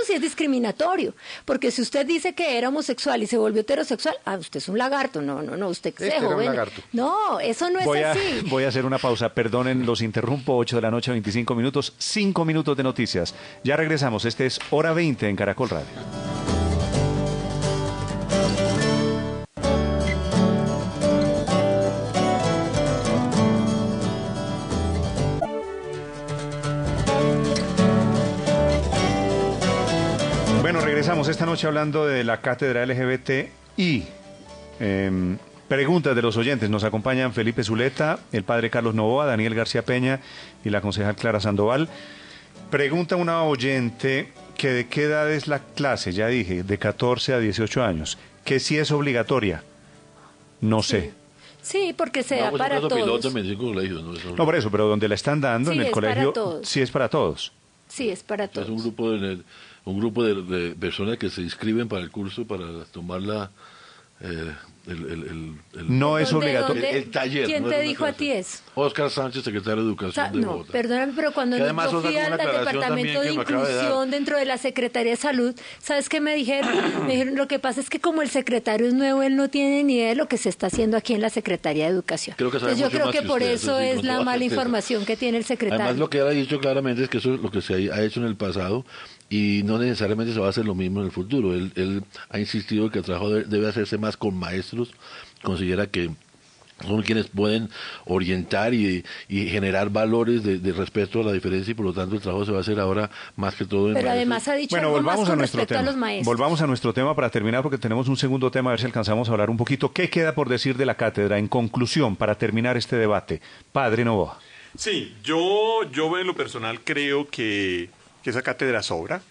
[SPEAKER 4] sí es discriminatorio, porque si usted dice que era homosexual y se volvió heterosexual, usted es un lagarto. No, usted que se joven. No, eso no es así.
[SPEAKER 2] Voy a hacer una pausa, perdonen, los interrumpo, 8 de la noche, 25 minutos, 5 minutos de noticias. Ya regresamos, este es Hora 20 en Caracol Radio. Bueno, regresamos esta noche hablando de la cátedra LGBT y preguntas de los oyentes. Nos acompañan Felipe Zuleta, el padre Carlos Novoa, Daniel García Peña y la concejal Clara Sandoval. Pregunta una oyente que de qué edad es la clase, ya dije, de 14 a 18 años, que si es obligatoria, no sé.
[SPEAKER 4] Sí, porque se da para todos.
[SPEAKER 2] No, por eso, pero donde la están dando en el colegio, sí es para todos.
[SPEAKER 4] Sí, es para todos.
[SPEAKER 6] Es un grupo de personas que se inscriben para el curso para tomar
[SPEAKER 2] no es obligatorio.
[SPEAKER 6] El taller.
[SPEAKER 4] ¿Quién te dijo a ti eso?
[SPEAKER 6] Óscar Sánchez, secretario de Educación de Bogotá.
[SPEAKER 4] Perdóname, pero cuando yo fui al departamento de inclusión dentro de la Secretaría de Salud, ¿sabes qué me dijeron? Me dijeron, lo que pasa es que como el secretario es nuevo, él no tiene ni idea de lo que se está haciendo aquí en la Secretaría de Educación. Entonces yo creo que por eso es la mala información que tiene el secretario.
[SPEAKER 6] Además, lo que él ha dicho claramente es que eso es lo que se ha hecho en el pasado y no necesariamente se va a hacer lo mismo en el futuro. Él ha insistido que el trabajo debe hacerse más con maestros, considera que son quienes pueden orientar y generar valores de respeto a la diferencia y por lo tanto el trabajo se va a hacer ahora más que todo en
[SPEAKER 4] Pero
[SPEAKER 6] maestros.
[SPEAKER 4] Además ha dicho algo más con respecto a los maestros.
[SPEAKER 2] Volvamos a nuestro tema para terminar porque tenemos un segundo tema, a ver si alcanzamos a hablar un poquito. ¿Qué queda por decir de la cátedra en conclusión para terminar este debate? Padre Novoa.
[SPEAKER 5] Sí, yo en lo personal creo que esa cátedra sobra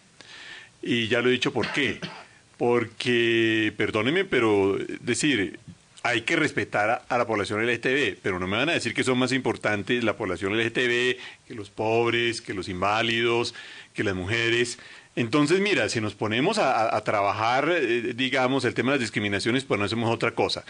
[SPEAKER 5] y ya lo he dicho por qué. Porque, perdónenme, pero decir, hay que respetar a la población LGTB, pero no me van a decir que son más importantes la población LGTB que los pobres, que los inválidos, que las mujeres. Entonces, mira, si nos ponemos a trabajar, digamos, el tema de las discriminaciones, pues no hacemos otra cosa.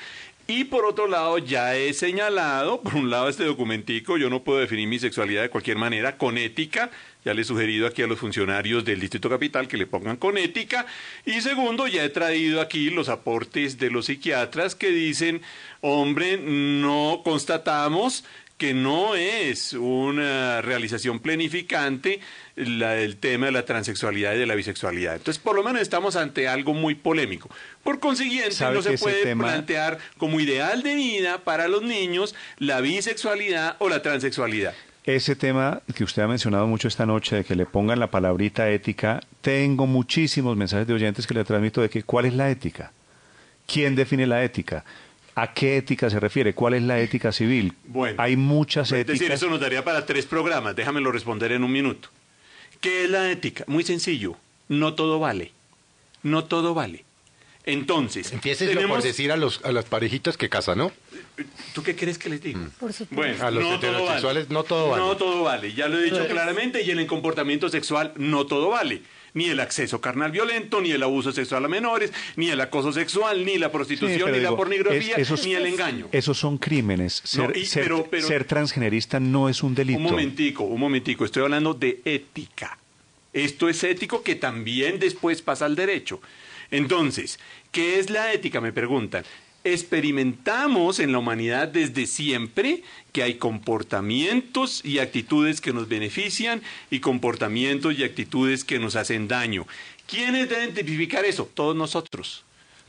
[SPEAKER 5] Y por otro lado, ya he señalado, por un lado este documentico, yo no puedo definir mi sexualidad de cualquier manera, con ética, ya le he sugerido aquí a los funcionarios del Distrito Capital que le pongan con ética, y segundo, ya he traído aquí los aportes de los psiquiatras que dicen, hombre, no constatamos que no es una realización planificante el tema de la transexualidad y de la bisexualidad. Entonces, por lo menos estamos ante algo muy polémico. Por consiguiente, no se puede plantear como ideal de vida para los niños la bisexualidad o la transexualidad.
[SPEAKER 2] Ese tema que usted ha mencionado mucho esta noche, de que le pongan la palabrita ética, tengo muchísimos mensajes de oyentes que le transmito de que ¿cuál es la ética? ¿Quién define la ética? ¿A qué ética se refiere? ¿Cuál es la ética civil?
[SPEAKER 5] Bueno,
[SPEAKER 2] hay muchas éticas.
[SPEAKER 5] Es decir, eso nos daría para 3 programas. Déjamelo responder en un minuto. ¿Qué es la ética? Muy sencillo. No todo vale. No todo vale. Entonces,
[SPEAKER 3] empiecen por decir a las parejitas que casan, ¿no?
[SPEAKER 5] ¿Tú qué crees que les digo?
[SPEAKER 4] Por supuesto.
[SPEAKER 5] Bueno,
[SPEAKER 3] a los heterosexuales no todo vale.
[SPEAKER 5] No todo vale. Ya lo he dicho claramente. Y en el comportamiento sexual no todo vale. Ni el acceso carnal violento, ni el abuso sexual a menores, ni el acoso sexual, ni la prostitución, ni la pornografía, ni el engaño.
[SPEAKER 2] Esos son crímenes. Ser transgenerista no es un delito.
[SPEAKER 5] Un momentico. Estoy hablando de ética. Esto es ético que también después pasa al derecho. Entonces, ¿qué es la ética? Me preguntan. Experimentamos en la humanidad desde siempre que hay comportamientos y actitudes que nos benefician y comportamientos y actitudes que nos hacen daño. ¿Quiénes deben tipificar eso? Todos nosotros.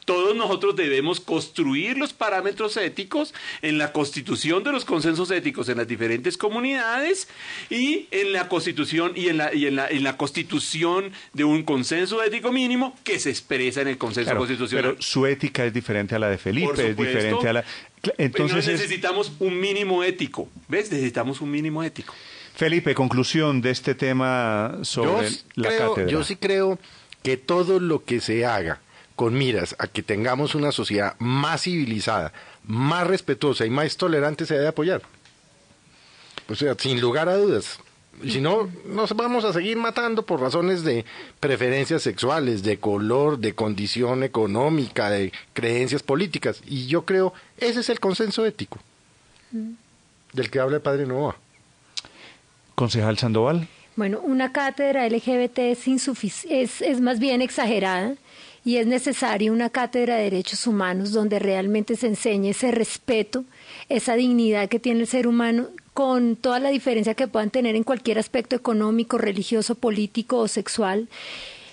[SPEAKER 5] Todos nosotros debemos construir los parámetros éticos en la constitución de los consensos éticos en las diferentes comunidades y en la constitución y en la constitución de un consenso ético mínimo que se expresa en el consenso constitucional.
[SPEAKER 2] Pero su ética es diferente a la de Felipe, es diferente a la...
[SPEAKER 5] Entonces necesitamos un mínimo ético. ¿Ves? Necesitamos un mínimo ético.
[SPEAKER 2] Felipe, conclusión de este tema sobre la cátedra.
[SPEAKER 3] Yo sí creo que todo lo que se haga con miras a que tengamos una sociedad más civilizada, más respetuosa y más tolerante se debe apoyar. O sea, sin lugar a dudas. Si no, nos vamos a seguir matando por razones de preferencias sexuales, de color, de condición económica, de creencias políticas. Y yo creo, ese es el consenso ético del que habla el padre Novoa.
[SPEAKER 2] Concejal Sandoval.
[SPEAKER 4] Bueno, una cátedra LGBT es más bien exagerada y es necesaria una cátedra de derechos humanos donde realmente se enseñe ese respeto, esa dignidad que tiene el ser humano con toda la diferencia que puedan tener en cualquier aspecto económico, religioso, político o sexual.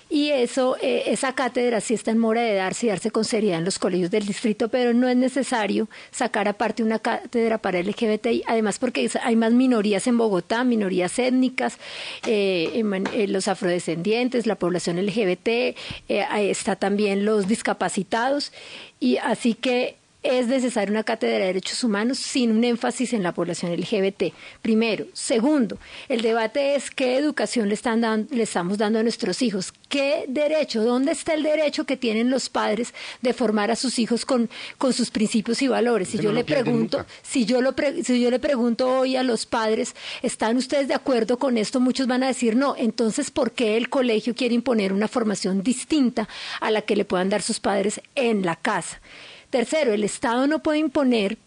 [SPEAKER 4] Y eso, esa cátedra sí está en mora de darse con seriedad en los colegios del distrito, pero no es necesario sacar aparte una cátedra para LGBTI, además porque hay más minorías en Bogotá, minorías étnicas, los afrodescendientes, la población LGBT, está también los discapacitados, y así que es necesaria una cátedra de derechos humanos sin un énfasis en la población LGBT, primero. Segundo, el debate es qué educación le estamos dando a nuestros hijos, qué derecho, dónde está el derecho que tienen los padres de formar a sus hijos con sus principios y valores. Si yo le pregunto, si yo le pregunto hoy a los padres, ¿están ustedes de acuerdo con esto? Muchos van a decir no. Entonces, ¿por qué el colegio quiere imponer una formación distinta a la que le puedan dar sus padres en la casa? Tercero, el Estado no puede imponer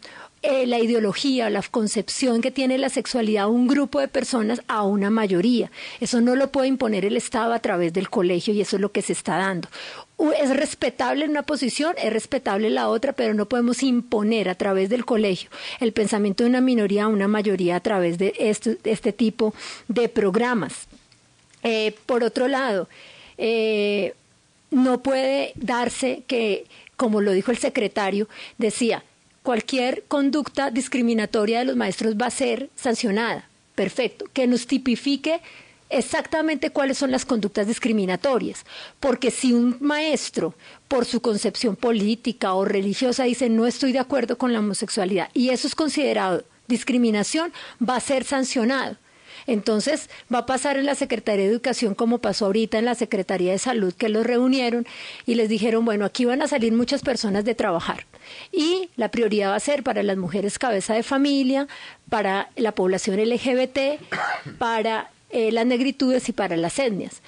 [SPEAKER 4] la ideología, la concepción que tiene la sexualidad a un grupo de personas a una mayoría. Eso no lo puede imponer el Estado a través del colegio y eso es lo que se está dando. Es respetable una posición, es respetable la otra, pero no podemos imponer a través del colegio el pensamiento de una minoría a una mayoría a través de este tipo de programas. Por otro lado, no puede darse que, como lo dijo el secretario, decía, cualquier conducta discriminatoria de los maestros va a ser sancionada. Perfecto, que nos tipifique exactamente cuáles son las conductas discriminatorias, porque si un maestro, por su concepción política o religiosa, dice no estoy de acuerdo con la homosexualidad y eso es considerado discriminación, va a ser sancionado. Entonces va a pasar en la Secretaría de Educación como pasó ahorita en la Secretaría de Salud, que los reunieron y les dijeron, bueno, aquí van a salir muchas personas de trabajar y la prioridad va a ser para las mujeres cabeza de familia, para la población LGBT, para las negritudes y para las etnias.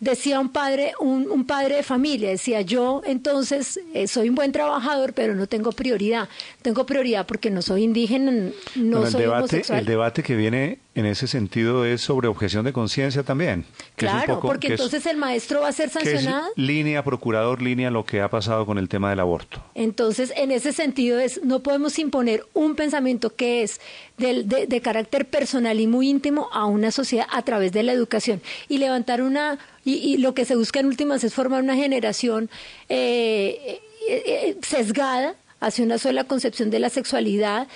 [SPEAKER 4] Decía un padre de familia, decía yo entonces soy un buen trabajador pero no tengo prioridad porque no soy indígena, no soy homosexual.
[SPEAKER 2] El debate que viene en ese sentido es sobre objeción de conciencia también.
[SPEAKER 4] Claro, porque entonces el maestro va a ser sancionado.
[SPEAKER 2] Que es línea, procurador, línea lo que ha pasado con el tema del aborto.
[SPEAKER 4] Entonces, en ese sentido no podemos imponer un pensamiento que es de carácter personal y muy íntimo a una sociedad a través de la educación y levantar y lo que se busca en últimas es formar una generación sesgada hacia una sola concepción de la sexualidad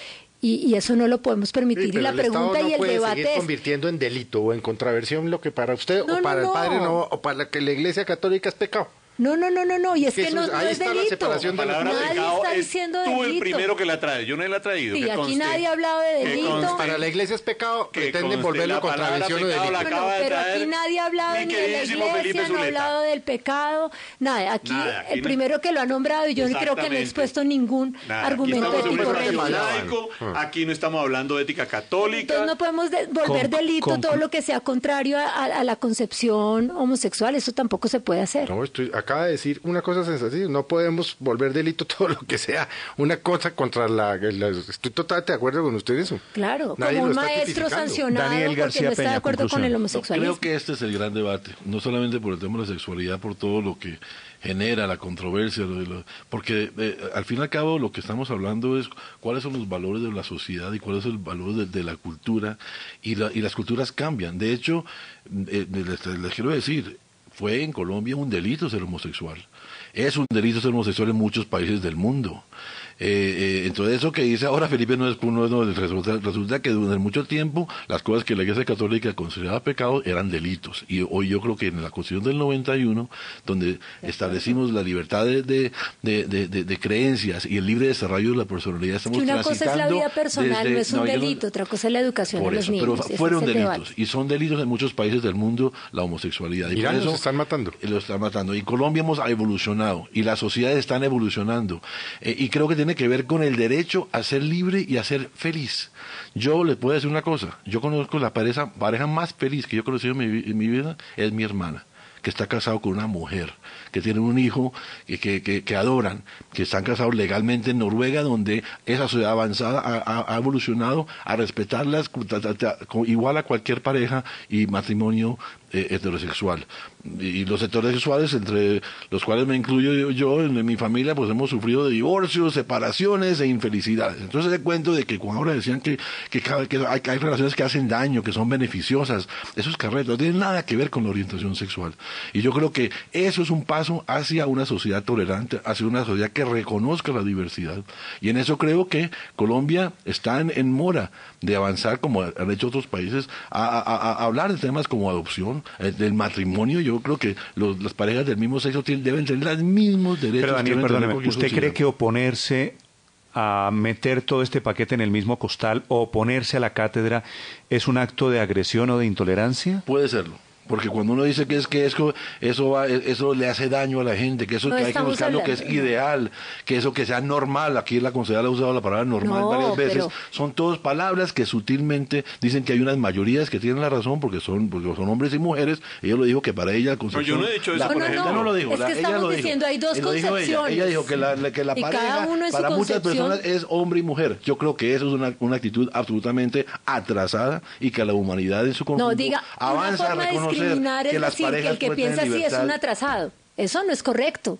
[SPEAKER 4] y eso no lo podemos permitir.
[SPEAKER 3] Sí,
[SPEAKER 4] y la pregunta
[SPEAKER 3] no
[SPEAKER 4] y el
[SPEAKER 3] puede
[SPEAKER 4] debate
[SPEAKER 3] seguir
[SPEAKER 4] es
[SPEAKER 3] convirtiendo en delito o en contraversión lo que para usted o para el padre no, o para que la Iglesia Católica es pecado.
[SPEAKER 4] No, y es que no es delito.
[SPEAKER 3] La
[SPEAKER 5] palabra
[SPEAKER 4] nadie
[SPEAKER 5] pecado
[SPEAKER 4] está
[SPEAKER 5] es
[SPEAKER 4] diciendo
[SPEAKER 5] tú
[SPEAKER 4] delito.
[SPEAKER 5] el primero que la trae, yo no la he traído.
[SPEAKER 4] Sí,
[SPEAKER 5] que
[SPEAKER 4] aquí
[SPEAKER 5] conste,
[SPEAKER 4] nadie ha hablado de delito.
[SPEAKER 3] Para la Iglesia es pecado,
[SPEAKER 5] que
[SPEAKER 3] pretenden
[SPEAKER 5] conste,
[SPEAKER 3] volverlo
[SPEAKER 5] la
[SPEAKER 3] contravención o
[SPEAKER 5] palabra
[SPEAKER 3] delito.
[SPEAKER 5] pecado la acaba de
[SPEAKER 4] Pero
[SPEAKER 5] traer
[SPEAKER 4] aquí nadie ha hablado
[SPEAKER 5] mi
[SPEAKER 4] ni de la
[SPEAKER 5] queridísimo Felipe
[SPEAKER 4] iglesia, no ha
[SPEAKER 5] Zuleta.
[SPEAKER 4] hablado del pecado, nada. Aquí el primero que lo ha nombrado y yo no creo que no he expuesto ningún argumento
[SPEAKER 5] aquí estamos en un
[SPEAKER 4] ético
[SPEAKER 5] espacio
[SPEAKER 4] religioso.
[SPEAKER 5] laico, aquí no estamos hablando de ética católica.
[SPEAKER 4] Entonces no podemos volver delito todo lo que sea contrario a la concepción homosexual, eso tampoco se puede hacer.
[SPEAKER 3] No, acaba de decir una cosa sensacional, no podemos volver delito todo lo que sea una cosa contra estoy totalmente de acuerdo con usted en eso.
[SPEAKER 4] Claro,
[SPEAKER 3] Nadie
[SPEAKER 4] como
[SPEAKER 3] lo
[SPEAKER 4] un
[SPEAKER 3] está
[SPEAKER 4] maestro
[SPEAKER 3] tipificando.
[SPEAKER 4] sancionado
[SPEAKER 2] Daniel
[SPEAKER 4] porque
[SPEAKER 2] García
[SPEAKER 4] no está de
[SPEAKER 2] Peña,
[SPEAKER 4] acuerdo con
[SPEAKER 2] conclusión.
[SPEAKER 4] el
[SPEAKER 6] No,
[SPEAKER 4] homosexualismo.
[SPEAKER 6] creo que este es el gran debate, no solamente por el tema de la sexualidad, por todo lo que genera la controversia, porque al fin y al cabo lo que estamos hablando es cuáles son los valores de la sociedad y cuál es el valor de la cultura, y las culturas cambian. De hecho, les quiero decir, fue en Colombia un delito ser homosexual. Es un delito ser homosexual en muchos países del mundo. Entonces eso que dice ahora Felipe resulta que durante mucho tiempo las cosas que la Iglesia Católica consideraba pecados eran delitos, y hoy yo creo que en la Constitución del 91, donde establecimos la libertad de creencias y el libre desarrollo de la personalidad, estamos
[SPEAKER 4] que una cosa es la vida personal, no es un delito, otra cosa es la educación de los niños.
[SPEAKER 6] Pero fueron delitos, y son delitos en muchos países del mundo la homosexualidad. Y
[SPEAKER 3] Irán
[SPEAKER 6] por eso
[SPEAKER 3] los están matando.
[SPEAKER 6] Lo están matando. Y Colombia hemos evolucionado, y las sociedades están evolucionando, y creo que tiene que ver con el derecho a ser libre y a ser feliz. Yo le puedo decir una cosa, yo conozco la pareja más feliz que yo he conocido en mi vida, es mi hermana, que está casado con una mujer, que tienen un hijo que adoran, que están casados legalmente en Noruega, donde esa sociedad avanzada ha evolucionado a respetarlas igual a cualquier pareja y matrimonio heterosexual. Y los heterosexuales, entre los cuales me incluyo yo, en mi familia, pues hemos sufrido de divorcios, separaciones e infelicidades. Entonces ese cuento de que cuando ahora decían que hay relaciones que hacen daño, que son beneficiosas, eso es carreta, no tiene nada que ver con la orientación sexual. Y yo creo que eso es un paso hacia una sociedad tolerante, hacia una sociedad que reconozca la diversidad. Y en eso creo que Colombia está en mora de avanzar, como han hecho otros países, a hablar de temas como adopción, del matrimonio. Yo creo que las parejas del mismo sexo deben tener los mismos derechos.
[SPEAKER 2] Pero Daniel,
[SPEAKER 6] que
[SPEAKER 2] perdóneme,
[SPEAKER 6] cualquier
[SPEAKER 2] ¿usted
[SPEAKER 6] sociedad.
[SPEAKER 2] cree que oponerse a meter todo este paquete en el mismo costal o oponerse a la cátedra es un acto de agresión o de intolerancia?
[SPEAKER 6] Puede serlo. Porque cuando uno dice que eso le hace daño a la gente, que eso
[SPEAKER 4] No
[SPEAKER 6] que hay que
[SPEAKER 4] estamos
[SPEAKER 6] buscar lo que es
[SPEAKER 4] hablando.
[SPEAKER 6] ideal, que eso que sea normal, aquí la consejera ha usado la palabra normal
[SPEAKER 4] No,
[SPEAKER 6] varias veces,
[SPEAKER 4] pero-
[SPEAKER 6] son todas palabras que sutilmente dicen que hay unas mayorías que tienen la razón porque son hombres y mujeres. Ella lo dijo que para ella la concepción...
[SPEAKER 5] yo no he dicho eso,
[SPEAKER 6] la-
[SPEAKER 5] por ejemplo.
[SPEAKER 6] ella no lo dijo,
[SPEAKER 4] Es que
[SPEAKER 6] ella
[SPEAKER 4] estamos
[SPEAKER 6] lo dijo.
[SPEAKER 4] diciendo, hay dos
[SPEAKER 6] Lo dijo
[SPEAKER 4] concepciones.
[SPEAKER 6] Ella dijo que la
[SPEAKER 4] Y
[SPEAKER 6] pareja
[SPEAKER 4] cada uno en su
[SPEAKER 6] para muchas
[SPEAKER 4] concepción.
[SPEAKER 6] personas es hombre y mujer. Yo creo que eso es una actitud absolutamente atrasada y que la humanidad en su conjunto
[SPEAKER 4] No, diga, una
[SPEAKER 6] avanza a
[SPEAKER 4] forma de
[SPEAKER 6] reconocer
[SPEAKER 4] discriminar
[SPEAKER 6] que
[SPEAKER 4] es
[SPEAKER 6] las
[SPEAKER 4] decir que
[SPEAKER 6] parejas
[SPEAKER 4] el que
[SPEAKER 6] pueden
[SPEAKER 4] piensa
[SPEAKER 6] tener
[SPEAKER 4] así es
[SPEAKER 6] libertad.
[SPEAKER 4] un atrasado. Eso no es correcto.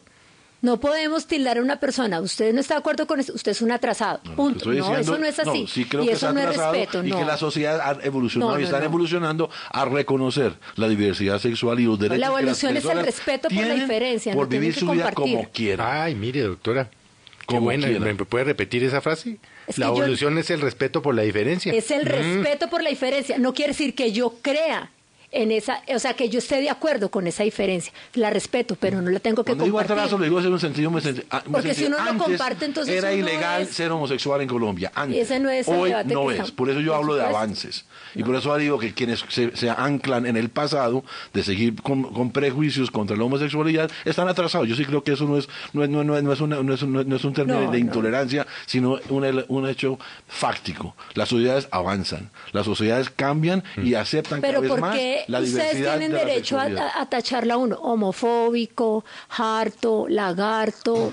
[SPEAKER 4] No podemos tildar a una persona, usted no está de acuerdo con eso, usted es un atrasado. Punto.
[SPEAKER 6] Estoy
[SPEAKER 4] No,
[SPEAKER 6] diciendo-
[SPEAKER 4] eso no es así.
[SPEAKER 6] sí creo
[SPEAKER 4] Y
[SPEAKER 6] que
[SPEAKER 4] eso
[SPEAKER 6] está
[SPEAKER 4] no es
[SPEAKER 6] atrasado
[SPEAKER 4] respeto,
[SPEAKER 6] y
[SPEAKER 4] no.
[SPEAKER 6] que la sociedad ha evolucionado
[SPEAKER 4] No,
[SPEAKER 6] y
[SPEAKER 4] no,
[SPEAKER 6] están
[SPEAKER 4] no.
[SPEAKER 6] evolucionando a reconocer la diversidad sexual y los derechos
[SPEAKER 4] La
[SPEAKER 6] que las
[SPEAKER 4] evolución es el
[SPEAKER 6] personas
[SPEAKER 4] respeto por la
[SPEAKER 6] tienen
[SPEAKER 4] diferencia,
[SPEAKER 6] por
[SPEAKER 4] no tienen
[SPEAKER 6] vivir
[SPEAKER 4] que
[SPEAKER 6] su vida
[SPEAKER 4] compartir.
[SPEAKER 6] como quieran.
[SPEAKER 3] Ay, mire, doctora. Qué
[SPEAKER 6] Como
[SPEAKER 3] buena.
[SPEAKER 6] quiera.
[SPEAKER 3] ¿Me puede repetir esa frase?
[SPEAKER 4] Es que
[SPEAKER 3] La
[SPEAKER 4] yo-
[SPEAKER 3] evolución es el respeto por la diferencia.
[SPEAKER 4] Es el respeto por la diferencia. No quiere decir que yo crea en esa, o sea, que yo esté de acuerdo con esa diferencia. La respeto, pero no la tengo que
[SPEAKER 6] Cuando digo
[SPEAKER 4] compartir.
[SPEAKER 6] atraso, lo digo en un sentido
[SPEAKER 4] Porque si uno lo
[SPEAKER 6] antes
[SPEAKER 4] comparte, entonces
[SPEAKER 6] era
[SPEAKER 4] uno
[SPEAKER 6] ilegal
[SPEAKER 4] es-
[SPEAKER 6] ser homosexual en Colombia. Antes.
[SPEAKER 4] Ese no es el
[SPEAKER 6] Hoy
[SPEAKER 4] debate
[SPEAKER 6] no
[SPEAKER 4] que
[SPEAKER 6] es.
[SPEAKER 4] estamos-
[SPEAKER 6] Por eso yo
[SPEAKER 4] por
[SPEAKER 6] hablo de
[SPEAKER 4] supuesto.
[SPEAKER 6] avances. Y por eso digo que quienes se anclan en el pasado de seguir con prejuicios contra la homosexualidad están atrasados. Yo sí creo que eso no es un término
[SPEAKER 4] No,
[SPEAKER 6] de
[SPEAKER 4] no.
[SPEAKER 6] intolerancia, sino un hecho fáctico. Las sociedades avanzan, las sociedades cambian y aceptan
[SPEAKER 4] Pero
[SPEAKER 6] cada vez
[SPEAKER 4] ¿por
[SPEAKER 6] más
[SPEAKER 4] qué
[SPEAKER 6] la
[SPEAKER 4] ustedes
[SPEAKER 6] diversidad
[SPEAKER 4] tienen
[SPEAKER 6] de la
[SPEAKER 4] derecho
[SPEAKER 6] sexualidad?
[SPEAKER 4] a tacharla a uno? Homofóbico, harto, lagarto,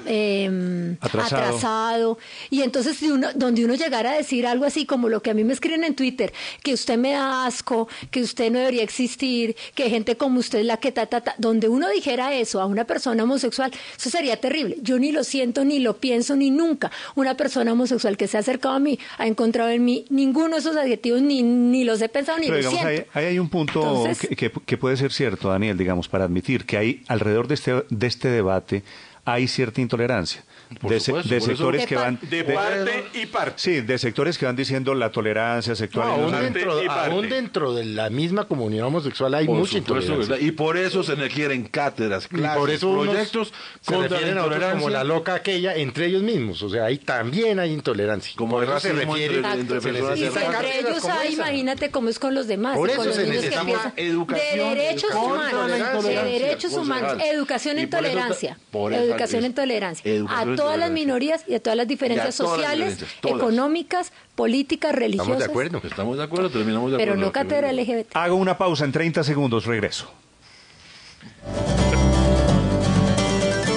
[SPEAKER 4] atrasado. Y entonces donde uno llegara a decir algo así como lo que a mí me escriben en Twitter, que usted me da asco, que usted no debería existir, que gente como usted es la que donde uno dijera eso a una persona homosexual, eso sería terrible. Yo ni lo siento, ni lo pienso, ni nunca. Una persona homosexual que se ha acercado a mí ha encontrado en mí ninguno de esos adjetivos, ni los he pensado, ni
[SPEAKER 2] Pero
[SPEAKER 4] los
[SPEAKER 2] digamos,
[SPEAKER 4] siento.
[SPEAKER 2] ahí hay un punto
[SPEAKER 4] Entonces-
[SPEAKER 2] que puede ser cierto, Daniel, digamos, para admitir que hay alrededor de este debate hay cierta intolerancia
[SPEAKER 6] Por
[SPEAKER 2] de
[SPEAKER 6] supuesto, por eso-
[SPEAKER 2] sectores que van
[SPEAKER 5] De parte y parte.
[SPEAKER 2] sí, de sectores que van diciendo la tolerancia sexual y
[SPEAKER 3] aún,
[SPEAKER 2] no sé-
[SPEAKER 3] dentro,
[SPEAKER 5] y parte.
[SPEAKER 3] aún dentro de la misma comunidad homosexual hay
[SPEAKER 6] Por
[SPEAKER 3] mucha
[SPEAKER 6] supuesto,
[SPEAKER 3] intolerancia.
[SPEAKER 6] ¿verdad? Y por eso se requieren cátedras,
[SPEAKER 3] Y
[SPEAKER 6] clases,
[SPEAKER 3] por eso unos
[SPEAKER 6] proyectos
[SPEAKER 3] se
[SPEAKER 6] contra la
[SPEAKER 3] refieren a otros
[SPEAKER 6] intolerancia.
[SPEAKER 3] como la loca aquella entre ellos mismos. O sea, ahí también hay intolerancia.
[SPEAKER 6] Como
[SPEAKER 3] por
[SPEAKER 6] el
[SPEAKER 3] eso se
[SPEAKER 6] racismo
[SPEAKER 3] refiere
[SPEAKER 6] entre
[SPEAKER 3] se
[SPEAKER 6] personas
[SPEAKER 4] Y
[SPEAKER 6] de
[SPEAKER 3] necesitan
[SPEAKER 4] si
[SPEAKER 6] raza.
[SPEAKER 4] entre
[SPEAKER 3] cátedras
[SPEAKER 4] ellos
[SPEAKER 3] como
[SPEAKER 4] hay,
[SPEAKER 3] esa.
[SPEAKER 4] imagínate cómo es con los demás.
[SPEAKER 3] Por
[SPEAKER 4] y
[SPEAKER 3] eso
[SPEAKER 4] con los
[SPEAKER 3] se
[SPEAKER 4] niños que
[SPEAKER 3] necesita
[SPEAKER 4] empiezan.
[SPEAKER 6] educación,
[SPEAKER 4] De derechos
[SPEAKER 6] contra
[SPEAKER 4] humanos.
[SPEAKER 6] la
[SPEAKER 4] De
[SPEAKER 6] intolerancia,
[SPEAKER 4] derechos humanos.
[SPEAKER 6] concejal.
[SPEAKER 4] Educación
[SPEAKER 6] Y
[SPEAKER 4] en
[SPEAKER 6] por eso
[SPEAKER 4] tolerancia.
[SPEAKER 6] por eso
[SPEAKER 4] Educación
[SPEAKER 6] es-
[SPEAKER 4] en tolerancia.
[SPEAKER 6] educación
[SPEAKER 4] A
[SPEAKER 6] en
[SPEAKER 4] todas las
[SPEAKER 6] tolerancia.
[SPEAKER 4] minorías y a todas las diferencias
[SPEAKER 6] Y a todas las
[SPEAKER 4] sociales,
[SPEAKER 6] diferencias, todas.
[SPEAKER 4] económicas, políticas, religiosas.
[SPEAKER 3] Estamos de acuerdo.
[SPEAKER 6] Estamos de acuerdo, terminamos de
[SPEAKER 4] Pero
[SPEAKER 6] acuerdo.
[SPEAKER 4] no cátedra LGBT.
[SPEAKER 2] Hago una pausa en 30 segundos, regreso.